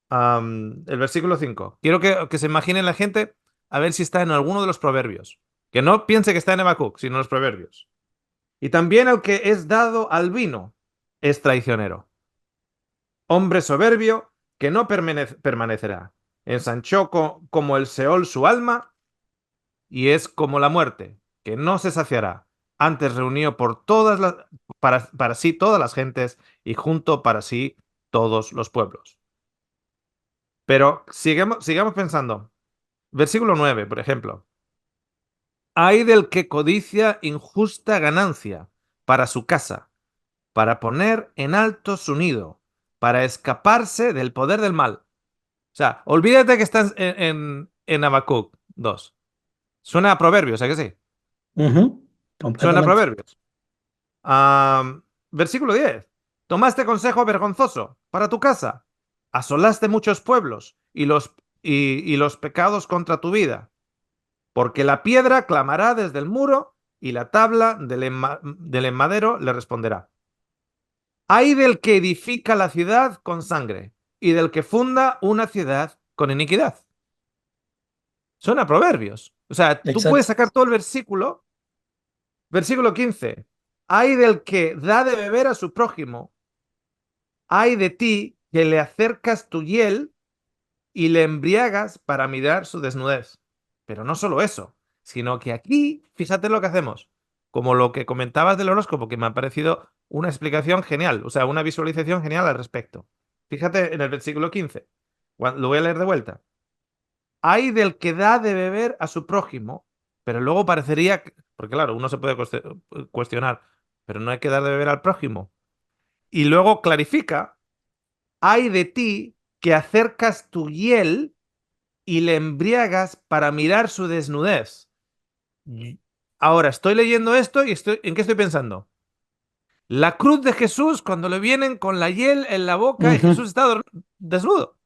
el versículo 5. Quiero que se imagine la gente a ver si está en alguno de los proverbios. Que no piense que está en Habacuc, sino en los proverbios. Y también el que es dado al vino es traicionero. Hombre soberbio que no permanecerá. Ensanchó como el Seol su alma y es como la muerte, que no se saciará. Antes reunió para sí todas las gentes y junto para sí todos los pueblos. Pero sigamos pensando. Versículo 9, por ejemplo. Hay del que codicia injusta ganancia para su casa, para poner en alto su nido, para escaparse del poder del mal. O sea, olvídate que estás en Habacuc 2. Suena a proverbios, ¿a que sí? Ujú, Suena a completamente. proverbios. Versículo 10. Tomaste consejo vergonzoso para tu casa. Asolaste muchos pueblos y los pecados contra tu vida. Porque la piedra clamará desde el muro y la tabla del enmadero le responderá. Hay del que edifica la ciudad con sangre y del que funda una ciudad con iniquidad. Suena a proverbios. O sea, tú puedes Exacto. sacar todo el versículo. Versículo 15. Hay del que da de beber a su prójimo. Hay de ti que le acercas tu hiel y le embriagas para mirar su desnudez. Pero no solo eso, sino que aquí, fíjate lo que hacemos. Como lo que comentabas del horóscopo, que me ha parecido una explicación genial, o sea, una visualización genial al respecto. Fíjate en el versículo 15. Lo voy a leer de vuelta. Hay del que da de beber a su prójimo, pero luego parecería, porque claro, uno se puede cuestionar, pero no hay que dar de beber al prójimo. Y luego clarifica, hay de ti que acercas tu hiel y le embriagas para mirar su desnudez. Ahora, estoy leyendo esto y ¿en qué estoy pensando? La cruz de Jesús cuando le vienen con la hiel en la boca y Ujú. Jesús está desnudo.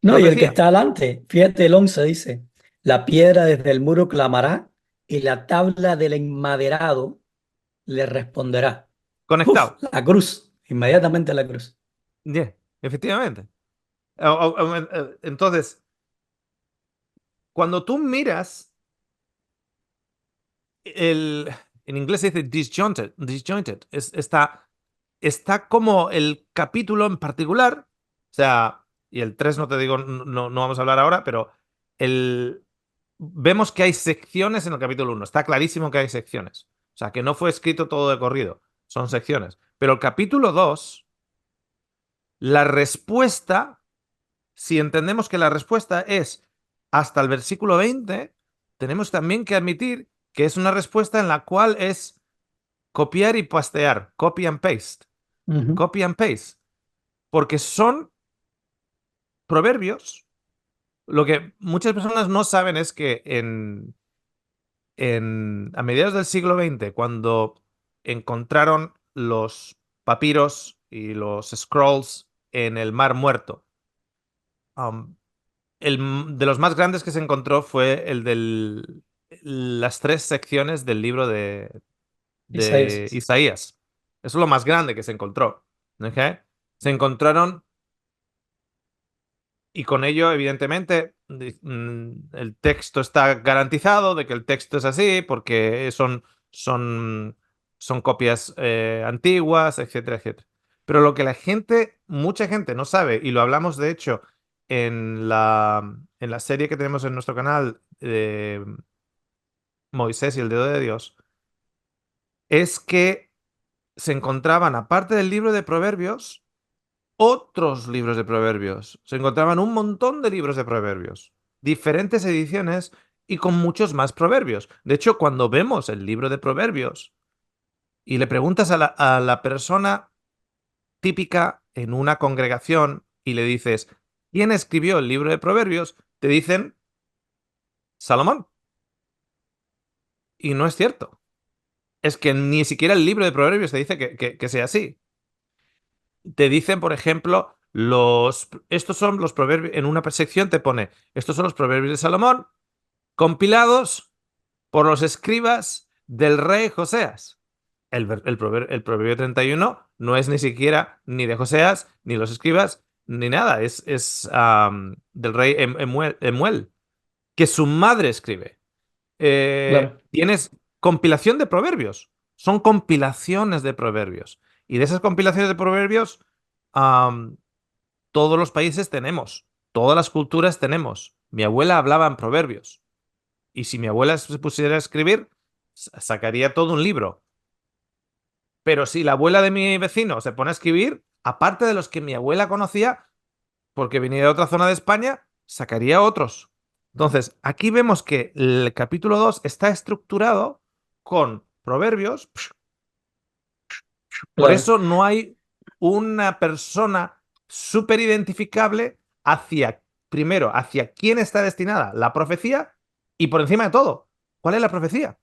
No, Nos y el que decía, está adelante, fíjate, el 11 dice, la piedra desde el muro clamará y la tabla del enmaderado le responderá. Uf, conectado. la cruz, inmediatamente la cruz. Yeah, efectivamente. Entonces, cuando tú miras el, en inglés se dice disjointed, está como el capítulo en particular, o sea, y el 3 no te digo, no vamos a hablar ahora, pero el, vemos que hay secciones en el capítulo uno. Está clarísimo que hay secciones. O sea, que no fue escrito todo de corrido, son secciones. Pero el capítulo 2, la respuesta, si entendemos que la respuesta es hasta el versículo 20, tenemos también que admitir que es una respuesta en la cual es copiar y pastear, Ujú. copy and paste, porque son Proverbios, lo que muchas personas no saben es que a mediados del siglo XX, cuando encontraron los papiros y los scrolls en el Mar Muerto, um, de los más grandes que se encontró fue el de las tres secciones del libro de Isaías. Isaías. Eso es lo más grande que se encontró. ¿Ok? Se encontraron. Y con ello, evidentemente, el texto está garantizado de que el texto es así, porque son copias antiguas, etcétera, etcétera. Pero lo que mucha gente no sabe, y lo hablamos de hecho en la serie que tenemos en nuestro canal de Moisés y el dedo de Dios, es que se encontraban, aparte del libro de Proverbios, otros libros de proverbios. Se encontraban un montón de libros de proverbios, diferentes ediciones y con muchos más proverbios. De hecho, cuando vemos el libro de proverbios y le preguntas a la persona típica en una congregación y le dices, ¿quién escribió el libro de proverbios? Te dicen Salomón. Y no es cierto. Es que ni siquiera el libro de proverbios te dice que sea así. Te dicen, por ejemplo, estos son los proverbios, en una sección te pone, estos son los proverbios de Salomón, compilados por los escribas del rey Joseas. El proverbio 31 no es ni siquiera ni de Joseas, ni los escribas, ni nada. Es del rey Emuel, que su madre escribe. Claro, Tienes compilación de proverbios. Son compilaciones de proverbios. Y de esas compilaciones de proverbios, am, todos los países tenemos. Todas las culturas tenemos. Mi abuela hablaba en proverbios. Y si mi abuela se pusiera a escribir, sacaría todo un libro. Pero si la abuela de mi vecino se pone a escribir, aparte de los que mi abuela conocía, porque venía de otra zona de España, sacaría otros. Entonces, aquí vemos que el capítulo 2 está estructurado con proverbios. Por claro, eso no hay una persona súper identificable primero, hacia quién está destinada la profecía y por encima de todo, ¿cuál es la profecía?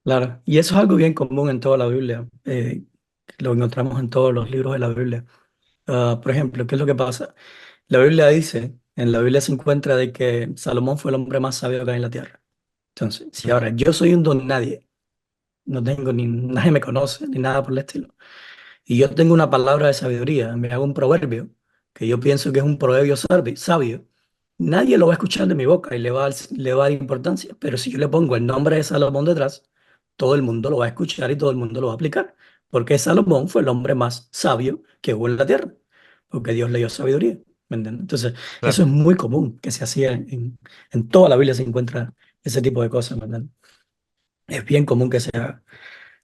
claro. Y eso es algo bien común en toda la Biblia. Lo encontramos en todos los libros de la Biblia. Por ejemplo, ¿qué es lo que pasa? La Biblia dice, en la Biblia se encuentra de que Salomón fue el hombre más sabio que hay en la tierra. Entonces, si Ujú, ahora yo soy un don nadie, no tengo ni nadie me conoce ni nada por el estilo, y yo tengo una palabra de sabiduría, me hago un proverbio, que yo pienso que es un proverbio sabio, nadie lo va a escuchar de mi boca y le va a dar importancia, pero si yo le pongo el nombre de Salomón detrás, todo el mundo lo va a escuchar y todo el mundo lo va a aplicar, porque Salomón fue el hombre más sabio que hubo en la tierra, porque Dios le dio sabiduría, ¿me entiendes? Entonces, eso claro, es muy común que se hacía en toda la Biblia se encuentra ese tipo de cosas, ¿me entiendes? Es bien común que se haga.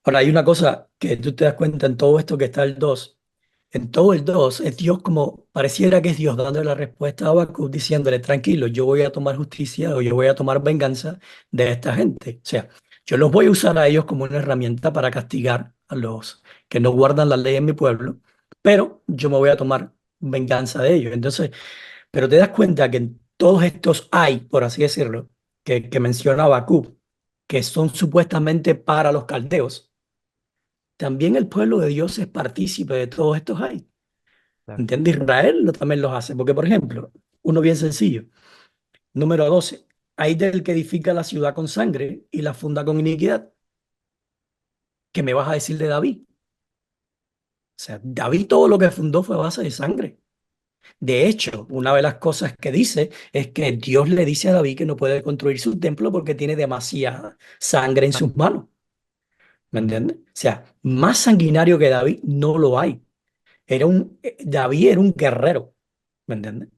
Ahora, hay una cosa que tú te das cuenta en todo esto que está el 2. En todo el 2 es Dios como, pareciera que es Dios dándole la respuesta a Habacuc diciéndole, tranquilo, yo voy a tomar justicia o yo voy a tomar venganza de esta gente. O sea, yo los voy a usar a ellos como una herramienta para castigar a los que no guardan la ley en mi pueblo, pero yo me voy a tomar venganza de ellos. Entonces, pero te das cuenta que en todos estos hay, por así decirlo, que menciona Habacuc, que son supuestamente para los caldeos, también el pueblo de Dios es partícipe de todos estos hay. claro. ¿Entiendes? Israel también los hace. Porque, por ejemplo, uno bien sencillo. Número 12. Hay del que edifica la ciudad con sangre y la funda con iniquidad. ¿Qué me vas a decir de David? O sea, David todo lo que fundó fue a base de sangre. De hecho, una de las cosas que dice es que Dios le dice a David que no puede construir su templo porque tiene demasiada sangre en sus manos. ¿Me Ujú, entiendes? O sea, más sanguinario que David no lo hay. David era un guerrero. ¿Me entiendes?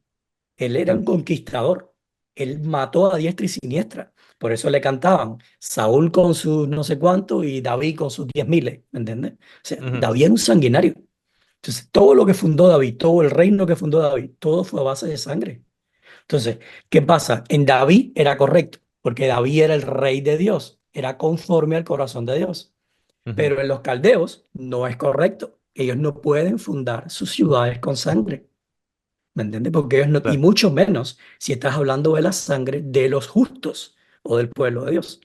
Él era un claro. conquistador. Él mató a diestra y siniestra. Por eso le cantaban Saúl con sus no sé cuántos y David con sus 10.000. ¿Me entiendes? O sea, Ujú, David era un sanguinario. Entonces, todo lo que fundó David, todo el reino que fundó David, todo fue a base de sangre. Entonces, ¿qué pasa? En David era correcto, porque David era el rey de Dios, era conforme al corazón de Dios. ujú, Pero en los caldeos no es correcto. Ellos no pueden fundar sus ciudades con sangre. ¿me entiendes? Porque ellos no, y claro, mucho menos si estás hablando de la sangre de los justos o del pueblo de Dios.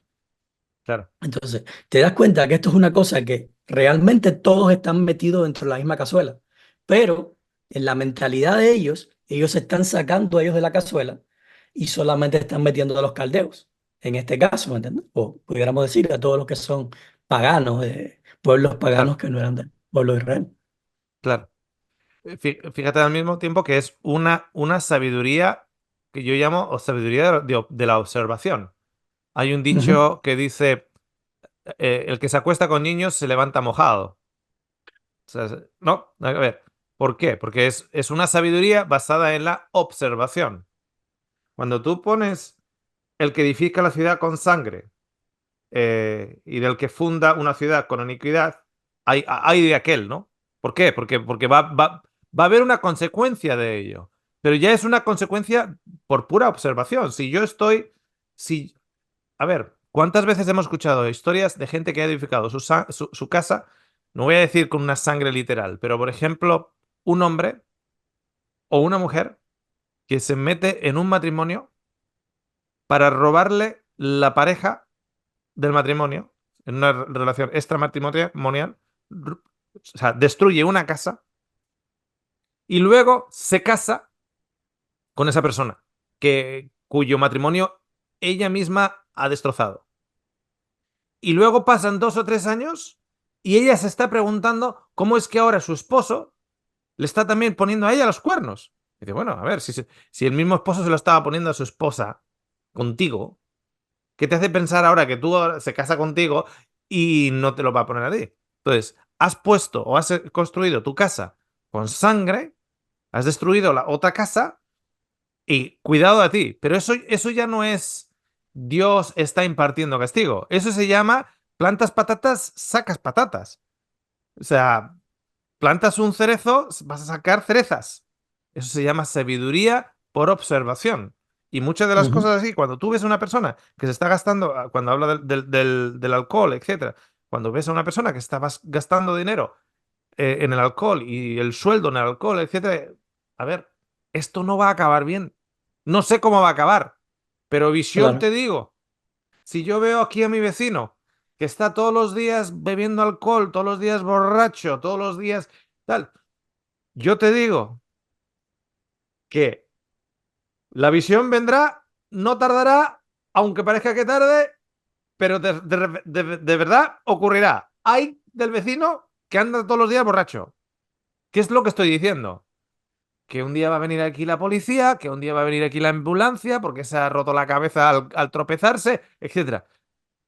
claro, Entonces, te das cuenta que esto es una cosa que realmente todos están metidos dentro de la misma cazuela, pero en la mentalidad de ellos se están sacando a ellos de la cazuela y solamente están metiendo a los caldeos, en este caso, ¿me entiendes? O pudiéramos decir a todos los que son paganos, pueblos paganos claro, que no eran del pueblo de Israel. claro. Fíjate al mismo tiempo que es una sabiduría que yo llamo o sabiduría de la observación. Hay un Ujú. dicho que dice, el que se acuesta con niños se levanta mojado. O sea, no, a ver, ¿por qué? Porque es una sabiduría basada en la observación. Cuando tú pones el que edifica la ciudad con sangre y del que funda una ciudad con iniquidad, hay de aquel, ¿no? ¿Por qué? Porque va a haber una consecuencia de ello, pero ya es una consecuencia por pura observación. Si yo estoy, si, a ver, ¿cuántas veces hemos escuchado historias de gente que ha edificado su casa? No voy a decir con una sangre literal, pero por ejemplo, un hombre o una mujer que se mete en un matrimonio para robarle la pareja del matrimonio, en una relación extramatrimonial, o sea, destruye una casa y luego se casa con esa persona cuyo matrimonio ella misma ha destrozado. Y luego pasan 2 o 3 años y ella se está preguntando cómo es que ahora su esposo le está también poniendo a ella los cuernos. Y dice, bueno, a ver, si el mismo esposo se lo estaba poniendo a su esposa contigo, ¿qué te hace pensar ahora que tú se casa contigo y no te lo va a poner a ti? Entonces, has puesto o has construido tu casa con sangre, has destruido la otra casa y cuidado a ti. Pero eso ya no es Dios está impartiendo castigo. Eso se llama plantas patatas, sacas patatas. O sea, plantas un cerezo, vas a sacar cerezas. Eso se llama sabiduría por observación. Y muchas de las Ujú. cosas así, cuando tú ves a una persona que se está gastando, cuando habla del alcohol, etcétera, cuando ves a una persona que está gastando dinero en el alcohol y el sueldo en el alcohol, etcétera, a ver, esto no va a acabar bien. No sé cómo va a acabar, pero visión Claro. te digo, si yo veo aquí a mi vecino que está todos los días bebiendo alcohol, todos los días borracho, todos los días tal, yo te digo que la visión vendrá, no tardará, aunque parezca que tarde, pero de verdad ocurrirá. Hay del vecino que anda todos los días borracho. ¿Qué es lo que estoy diciendo? Que un día va a venir aquí la policía, que un día va a venir aquí la ambulancia porque se ha roto la cabeza al tropezarse, etcétera.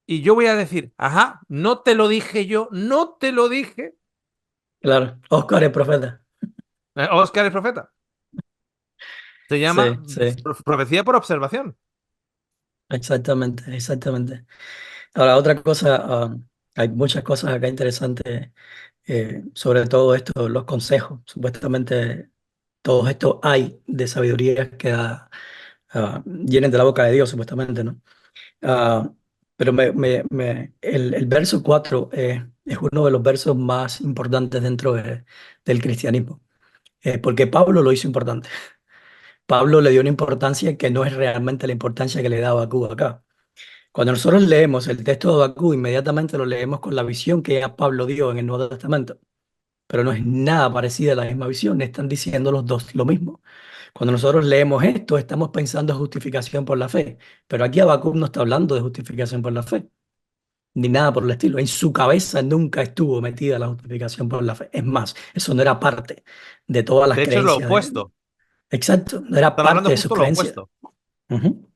Y yo voy a decir, ajá, no te lo dije yo, no te lo dije. Claro. Oscar es profeta. Oscar el profeta. Se llama Sí, sí, profecía por observación. exactamente, exactamente. Ahora, otra cosa, hay muchas cosas acá interesantes sobre todo esto, los consejos. Supuestamente, todos estos hay de sabiduría que vienen de la boca de Dios, supuestamente, ¿no? Ah, pero el verso 4 es uno de los versos más importantes dentro del cristianismo, porque Pablo lo hizo importante. Pablo le dio una importancia que no es realmente la importancia que le da Habacuc acá. Cuando nosotros leemos el texto de Habacuc, inmediatamente lo leemos con la visión que ya Pablo dio en el Nuevo Testamento, pero no es nada parecida a la misma visión, están diciendo los dos lo mismo. Cuando nosotros leemos esto, estamos pensando en justificación por la fe, pero aquí Habacuc no está hablando de justificación por la fe, ni nada por el estilo. En su cabeza nunca estuvo metida la justificación por la fe. Es más, eso no era parte de todas las De hecho, es lo creencias opuesto. Exacto, no era Están hablando parte de sus justo lo creencias. opuesto. Ujú.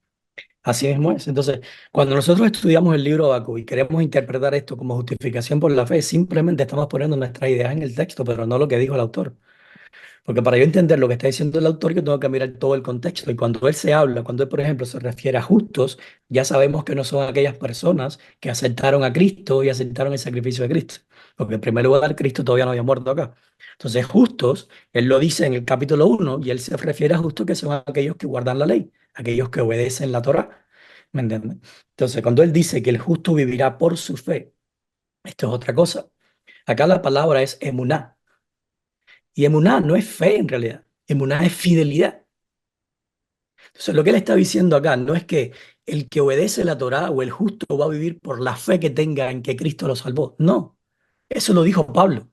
Así mismo es. Entonces, cuando nosotros estudiamos el libro de Habacuc y queremos interpretar esto como justificación por la fe, simplemente estamos poniendo nuestras ideas en el texto, pero no lo que dijo el autor. Porque para yo entender lo que está diciendo el autor, yo tengo que mirar todo el contexto. Y cuando él se habla, cuando él, por ejemplo, se refiere a justos, ya sabemos que no son aquellas personas que aceptaron a Cristo y aceptaron el sacrificio de Cristo. Porque en primer lugar, Cristo todavía no había muerto acá. Entonces, justos, él lo dice en el capítulo 1 y él se refiere a justos que son aquellos que guardan la ley, aquellos que obedecen la Torá. ¿Me entiendes? Entonces, cuando él dice que el justo vivirá por su fe, esto es otra cosa. Acá la palabra es emuná. Y emuná no es fe en realidad. Emuná es fidelidad. Entonces, lo que él está diciendo acá no es que el que obedece la Torá o el justo va a vivir por la fe que tenga en que Cristo lo salvó. No, eso lo dijo Pablo.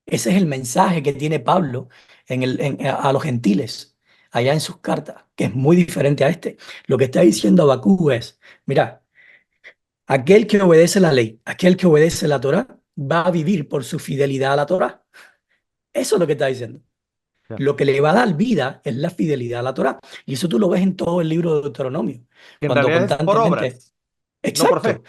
Ese es el mensaje que tiene Pablo a los gentiles, allá en sus cartas, que es muy diferente a este. Lo que está diciendo Abacú es, mira, aquel que obedece la ley, aquel que obedece la Torá, va a vivir por su fidelidad a la Torá. Eso es lo que está diciendo. Ya. Lo que le va a dar vida es la fidelidad a la Torá. Y eso tú lo ves en todo el libro de Deuteronomio, Que en cuando realidad es por constantemente, obras, no por exacto, fe.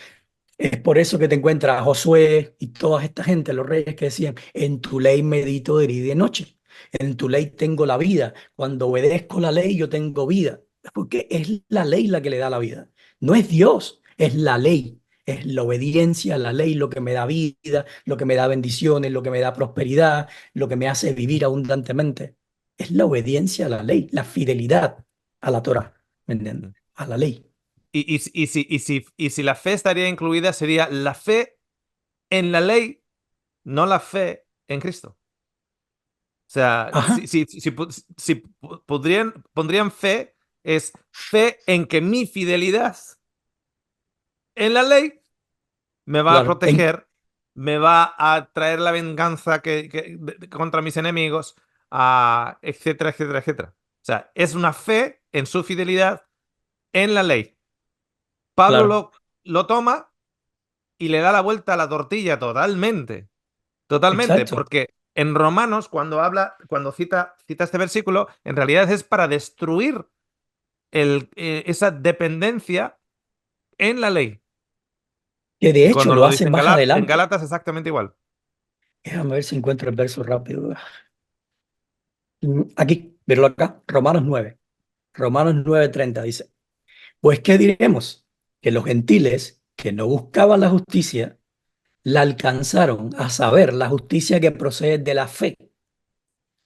es por eso que te encuentras a Josué y toda esta gente, los reyes que decían, en tu ley medito de día y de noche, en tu ley tengo la vida, cuando obedezco la ley yo tengo vida, porque es la ley la que le da la vida, no es Dios, es la ley, es la obediencia a la ley lo que me da vida, lo que me da bendiciones, lo que me da prosperidad, lo que me hace vivir abundantemente, es la obediencia a la ley, la fidelidad a la Torah, ¿me entiendes? A la ley. Y si la fe estaría incluida, sería la fe en la ley, no la fe en Cristo. O sea, Ajá, si pondrían fe, es fe en que mi fidelidad en la ley me va a claro, proteger, me va a traer la venganza contra mis enemigos, etcétera, etcétera, etcétera. O sea, es una fe en su fidelidad en la ley. Pablo claro, lo toma y le da la vuelta a la tortilla totalmente. Totalmente, exacto. porque en Romanos, cuando cita este versículo, en realidad es para destruir esa dependencia en la ley. Que de Y hecho cuando lo lo dice hacen en más En adelante. Gálatas, exactamente igual. Déjame ver si encuentro el verso rápido. Aquí, verlo acá, Romanos 9:30 dice, pues ¿qué diremos? Que los gentiles que no buscaban la justicia, la alcanzaron a saber la justicia que procede de la fe.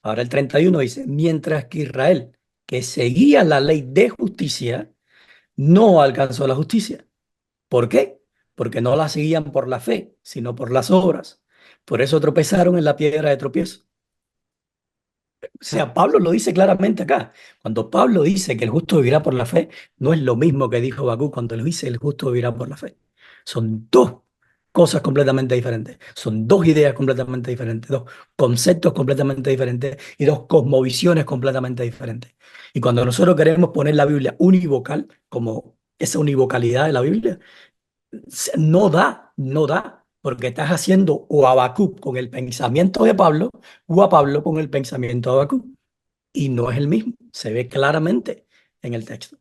Ahora el 31 dice, mientras que Israel, que seguía la ley de justicia, no alcanzó la justicia. ¿Por qué? Porque no la seguían por la fe, sino por las obras. Por eso tropezaron en la piedra de tropiezo. O Hmm. sea, Pablo lo dice claramente acá. Cuando Pablo dice que el justo vivirá por la fe, no es lo mismo que dijo Bakú cuando él dice el justo vivirá por la fe. Son dos cosas completamente diferentes. Son dos ideas completamente diferentes, dos conceptos completamente diferentes y dos cosmovisiones completamente diferentes. Y cuando nosotros queremos poner la Biblia univocal, como esa univocalidad de la Biblia, no da, no da, porque estás haciendo o a Habacuc con el pensamiento de Pablo o a Pablo con el pensamiento de Habacuc. Y no es el mismo, se ve claramente en el texto.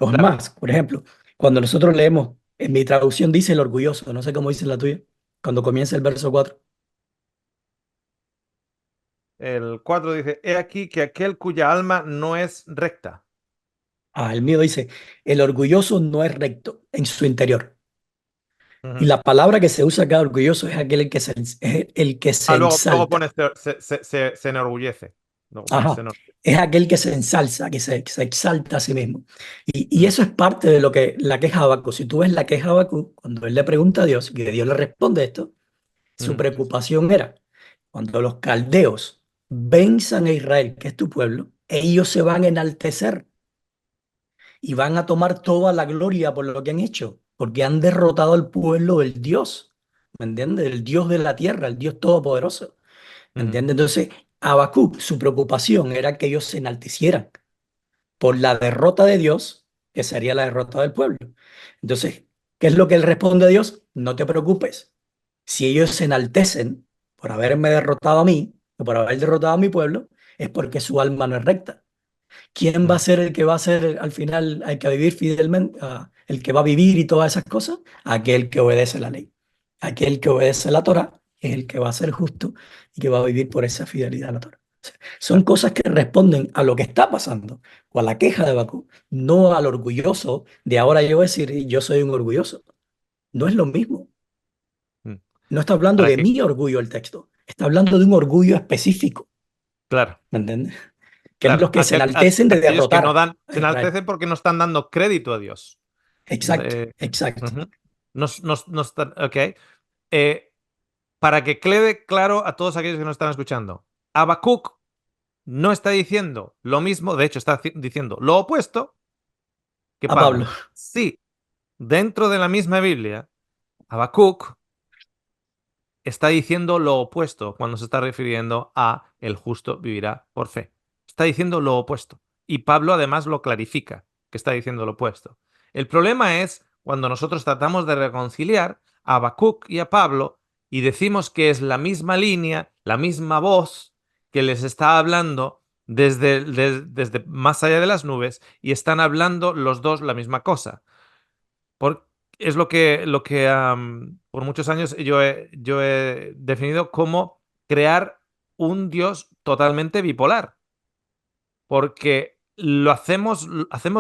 Es Claro. más, por ejemplo, cuando nosotros leemos, en mi traducción dice el orgulloso, no sé cómo dice la tuya, cuando comienza el verso 4. El 4 dice, he aquí que aquel cuya alma no es recta. El mío dice, el orgulloso no es recto en su interior. Y Ujú. la palabra que se usa acá, orgulloso, es aquel es el que se Luego ensalta. pone se enorgullece. Luego pone Ajá. Es aquel que se ensalza, que se exalta a sí mismo. Y Mm, eso es parte de lo que la queja de Habacuc. Si tú ves la queja de Habacuc, cuando él le pregunta a Dios y que Dios le responde esto, su ujú, preocupación era, cuando los caldeos venzan a Israel, que es tu pueblo, ellos se van a enaltecer y van a tomar toda la gloria por lo que han hecho, porque han derrotado al pueblo del Dios, ¿me entiendes? El Dios de la tierra, el Dios todopoderoso. ujú, ¿Entiendes? Entonces, Habacuc, su preocupación era que ellos se enaltecieran por la derrota de Dios, que sería la derrota del pueblo. Entonces, ¿qué es lo que él responde a Dios? No te preocupes. Si ellos se enaltecen por haberme derrotado a mí, o por haber derrotado a mi pueblo, es porque su alma no es recta. ¿Quién va a ujú, ser el que va a ser al final, el que va a vivir fidelmente, el que va a vivir y todas esas cosas? Aquel que obedece la ley. Aquel que obedece la Torah es el que va a ser justo y que va a vivir por esa fidelidad a la Torah. O sea, son claro. cosas que responden a lo que está pasando o a la queja de Bakú, no al orgulloso de ahora yo decir yo soy un orgulloso. No es lo mismo. Mm. No está hablando Para de que, mi orgullo el texto. Está hablando de un orgullo específico. claro, ¿Me entiendes? Que es claro. los que se enaltecen de Aquellos que no derrotar dan, a se Israel. enaltecen porque no están dando crédito a Dios. Exacto, Eh, exacto. ujú. Ok. Para que quede claro a todos aquellos que nos están escuchando. Habacuc no está diciendo lo mismo, de hecho está diciendo lo opuesto que A Pablo. Pablo. Sí, dentro de la misma Biblia, Habacuc está diciendo lo opuesto cuando se está refiriendo a el justo vivirá por fe. Está diciendo lo opuesto. Y Pablo además lo clarifica, que está diciendo lo opuesto. El problema es cuando nosotros tratamos de reconciliar a Habacuc y a Pablo y decimos que es la misma línea, la misma voz que les está hablando desde más allá de las nubes y están hablando los dos la misma cosa. Por- es lo que por muchos años yo he definido como crear un Dios totalmente bipolar. Porque hacemos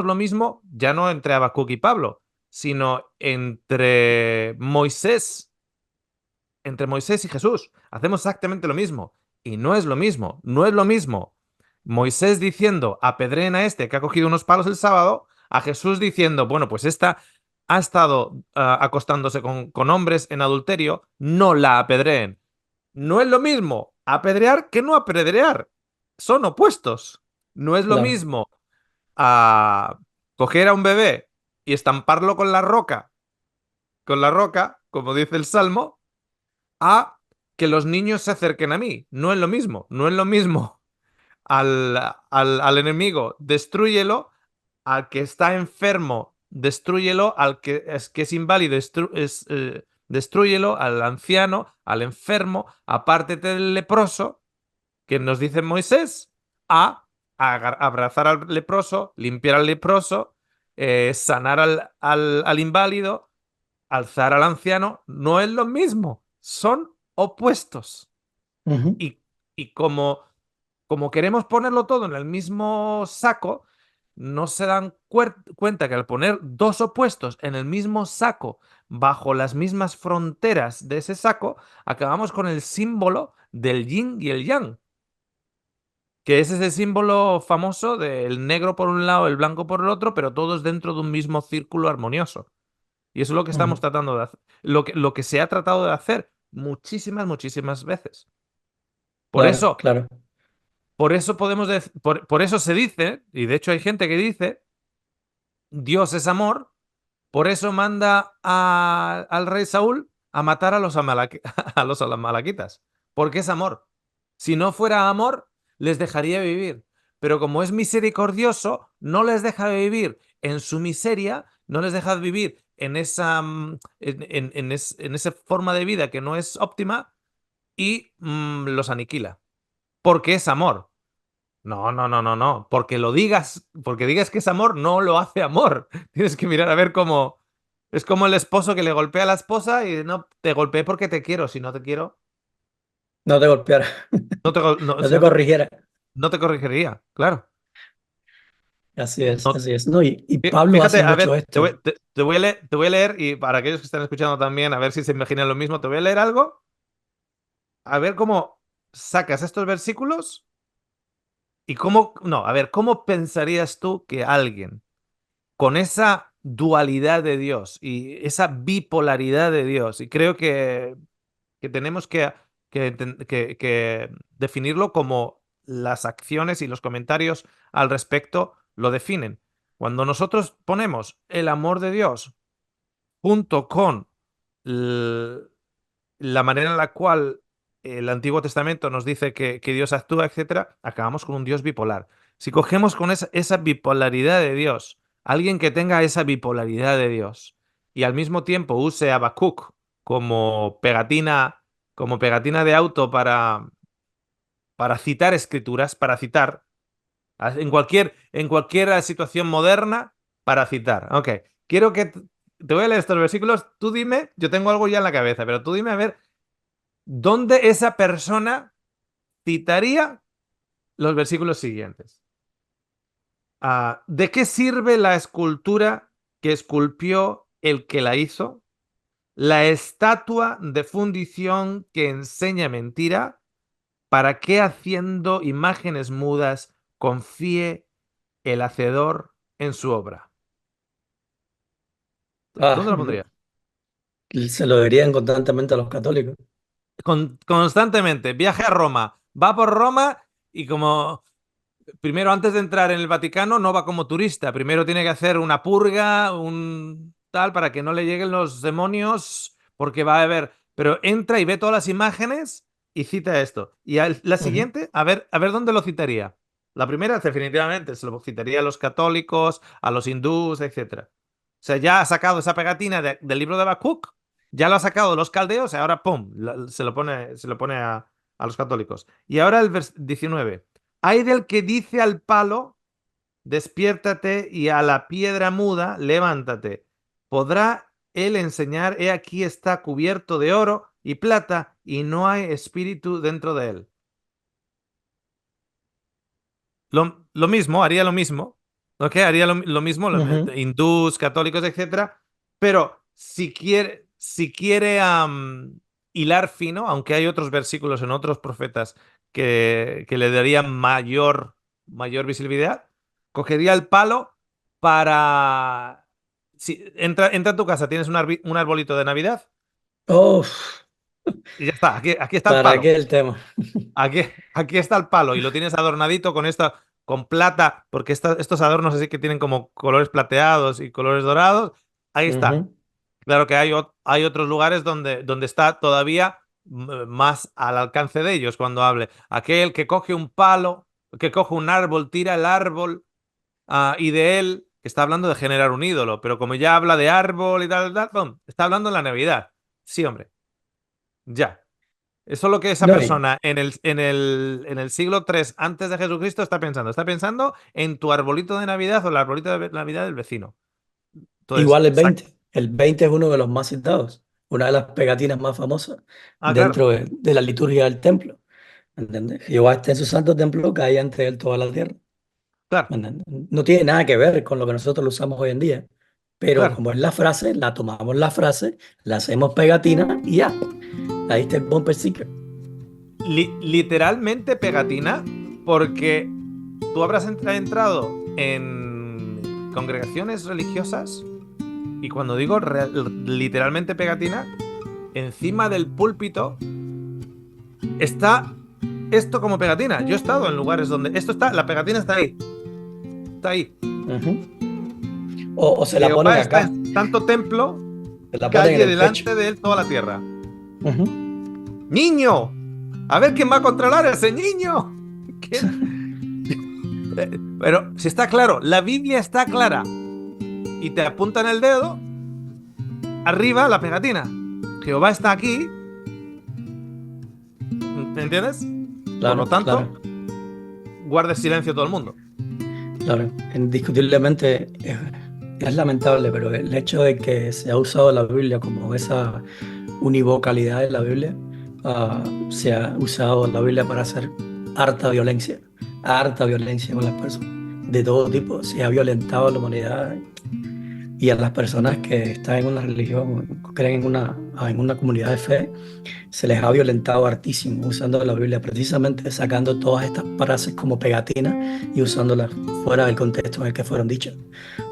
lo mismo ya no entre Habacuc y Pablo, sino entre Moisés y Jesús. Hacemos exactamente lo mismo. Y no es lo mismo, no es lo mismo. Moisés diciendo, apedreen a este que ha cogido unos palos el sábado, a Jesús diciendo, bueno, pues esta ha estado acostándose con hombres en adulterio, no la apedreen. No es lo mismo apedrear que no apedrear. Son opuestos. No es lo Claro. mismo a coger a un bebé y estamparlo con la roca, como dice el Salmo, a que los niños se acerquen a mí. No es lo mismo. No es lo mismo al enemigo, destrúyelo, al que está enfermo, destrúyelo, al que es inválido, destrúyelo, al anciano, al enfermo, apártete del leproso, que nos dice Moisés, a abrazar al leproso, limpiar al leproso, sanar al inválido, alzar al anciano. No es lo mismo, son opuestos. Ujú, Y, y como queremos ponerlo todo en el mismo saco, no se dan cuenta que al poner dos opuestos en el mismo saco, bajo las mismas fronteras de ese saco, acabamos con el símbolo del yin y el yang, que es ese símbolo famoso del negro por un lado, el blanco por el otro, pero todos dentro de un mismo círculo armonioso. Y eso es lo que estamos ujú. tratando de hacer, lo que se ha tratado de hacer muchísimas, muchísimas veces. Por Claro, eso, claro. por eso podemos por eso se dice, y de hecho hay gente que dice, Dios es amor, por eso manda al rey Saúl a matar a los, a los amalequitas, porque es amor. Si no fuera amor, les dejaría vivir. Pero como es misericordioso, no les deja vivir en su miseria, no les deja vivir en en esa forma de vida que no es óptima y los aniquila. Porque es amor. No, no, no, no, no. Porque digas que es amor, no lo hace amor. Tienes que mirar a ver cómo. Es como el esposo que le golpea a la esposa y no te golpeé porque te quiero. Si no te quiero, No te golpeara, no si te no te, corrigiera. no te corregiría, claro. Así es, No, así es. No, y Pablo hace fíjate, a mucho ver, esto. te voy a leer, y para aquellos que están escuchando también, a ver si se imaginan lo mismo, te voy a leer algo, a ver cómo sacas estos versículos y cómo. No, a ver, ¿cómo pensarías tú que alguien con esa dualidad de Dios y esa bipolaridad de Dios? Y creo que tenemos que definirlo como las acciones y los comentarios al respecto lo definen. Cuando nosotros ponemos el amor de Dios junto con l- la manera en la cual el Antiguo Testamento nos dice que Dios actúa, etcétera, acabamos con un Dios bipolar. Si cogemos con esa bipolaridad de Dios, alguien que tenga esa bipolaridad de Dios y al mismo tiempo use a Habacuc como pegatina, como pegatina de auto para citar escrituras, para citar, en cualquier situación moderna, para citar. Ok, quiero que te voy a leer estos versículos, tú dime, yo tengo algo ya en la cabeza, pero tú dime a ver dónde esa persona citaría los versículos siguientes. ¿De qué sirve la escultura que esculpió el que la hizo? La estatua de fundición que enseña mentira. ¿Para qué haciendo imágenes mudas confíe el hacedor en su obra? Ah, ¿Dónde lo pondría? se lo dirían constantemente a los católicos. Constantemente, viaje a Roma, va por Roma y como primero, antes de entrar en el Vaticano, no va como turista. Primero tiene que hacer una purga, un tal, para que no le lleguen los demonios, porque va a haber. Pero entra y ve todas las imágenes y cita esto. Y la Ujú. siguiente, a ver dónde lo citaría. La primera, definitivamente, se lo citaría a los católicos, a los hindús, etcétera. O sea, ya ha sacado esa pegatina del libro de Habacuc, ya lo ha sacado de los caldeos y ahora, ¡pum!, se lo pone a los católicos. Y ahora el 19. Hay del que dice al palo, despiértate, y a la piedra muda, levántate. Podrá él enseñar, he aquí está cubierto de oro y plata, y no hay espíritu dentro de él. Lo mismo, haría lo mismo, ¿ok? Haría lo mismo, Ujú. hindús, católicos, etcétera. Pero si quiere hilar fino, aunque hay otros versículos en otros profetas que le darían mayor visibilidad, cogería el palo para... Si, entra a tu casa, tienes un arbolito de Navidad Uf, y ya está, aquí está el ¿para palo. qué el tema? Aquí está el palo y lo tienes adornadito con plata, porque estos adornos así que tienen como colores plateados y colores dorados. Ahí está. Ujú. Claro que hay otros lugares donde está todavía más al alcance de ellos cuando hable. Aquel que coge un palo, que coge un árbol, tira el árbol y de él, que está hablando de generar un ídolo, pero como ya habla de árbol y tal, pum, está hablando de la Navidad. Sí, hombre, ya. Eso es lo que esa No, y persona en el siglo III antes de Jesucristo está pensando. Está pensando en tu arbolito de Navidad o el arbolito de Navidad del vecino. Entonces, igual el 20. El 20 es uno de los más citados, una de las pegatinas más famosas claro, dentro de la liturgia del templo. ¿Me entiendes? Jehová está en su santo templo, que hay ante él toda la tierra. claro, ¿Me entiendes? No tiene nada que ver con lo que nosotros lo usamos hoy en día. Pero claro. como es la frase, la tomamos la frase, la hacemos pegatina y ya. Ahí está el bumper sticker. Literalmente pegatina, porque tú habrás entrado en congregaciones religiosas y cuando digo literalmente pegatina, encima del púlpito está esto como pegatina. Yo he estado en lugares donde esto está, la pegatina está ahí, está ahí. Ujú. O se la ponen Jehová está acá, en su santo templo, se la ponen en calle el pecho. delante de él toda la tierra. Ujú. ¡Niño! A ver quién va a controlar a ese niño. Pero si está claro, la Biblia está clara y te apuntan el dedo, arriba la pegatina. Jehová está aquí, ¿me entiendes? Por lo Claro, tanto, claro, guarde silencio todo el mundo. claro. Indiscutiblemente es lamentable, pero el hecho de que se ha usado la Biblia como esa univocalidad de la Biblia, se ha usado la Biblia para hacer harta violencia con las personas, de todo tipo. Se ha violentado a la humanidad y a las personas que están en una religión, creen en una comunidad de fe, se les ha violentado hartísimo usando la Biblia, precisamente sacando todas estas frases como pegatinas y usándolas fuera del contexto en el que fueron dichas,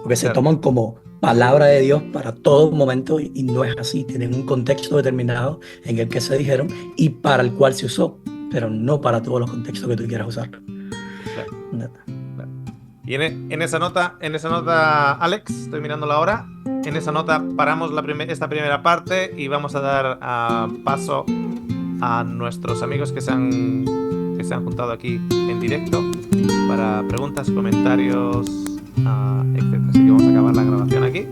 porque se Claro, toman como palabra de Dios para todo momento y no es así, tienen un contexto determinado en el que se dijeron y para el cual se usó, pero no para todos los contextos que tú quieras usarlo. claro, claro. Y en esa nota, Alex, estoy mirando la hora. En esa nota paramos esta primera parte y vamos a dar paso a nuestros amigos que se han juntado aquí en directo para preguntas, comentarios, etcétera. Así que vamos a acabar la grabación aquí.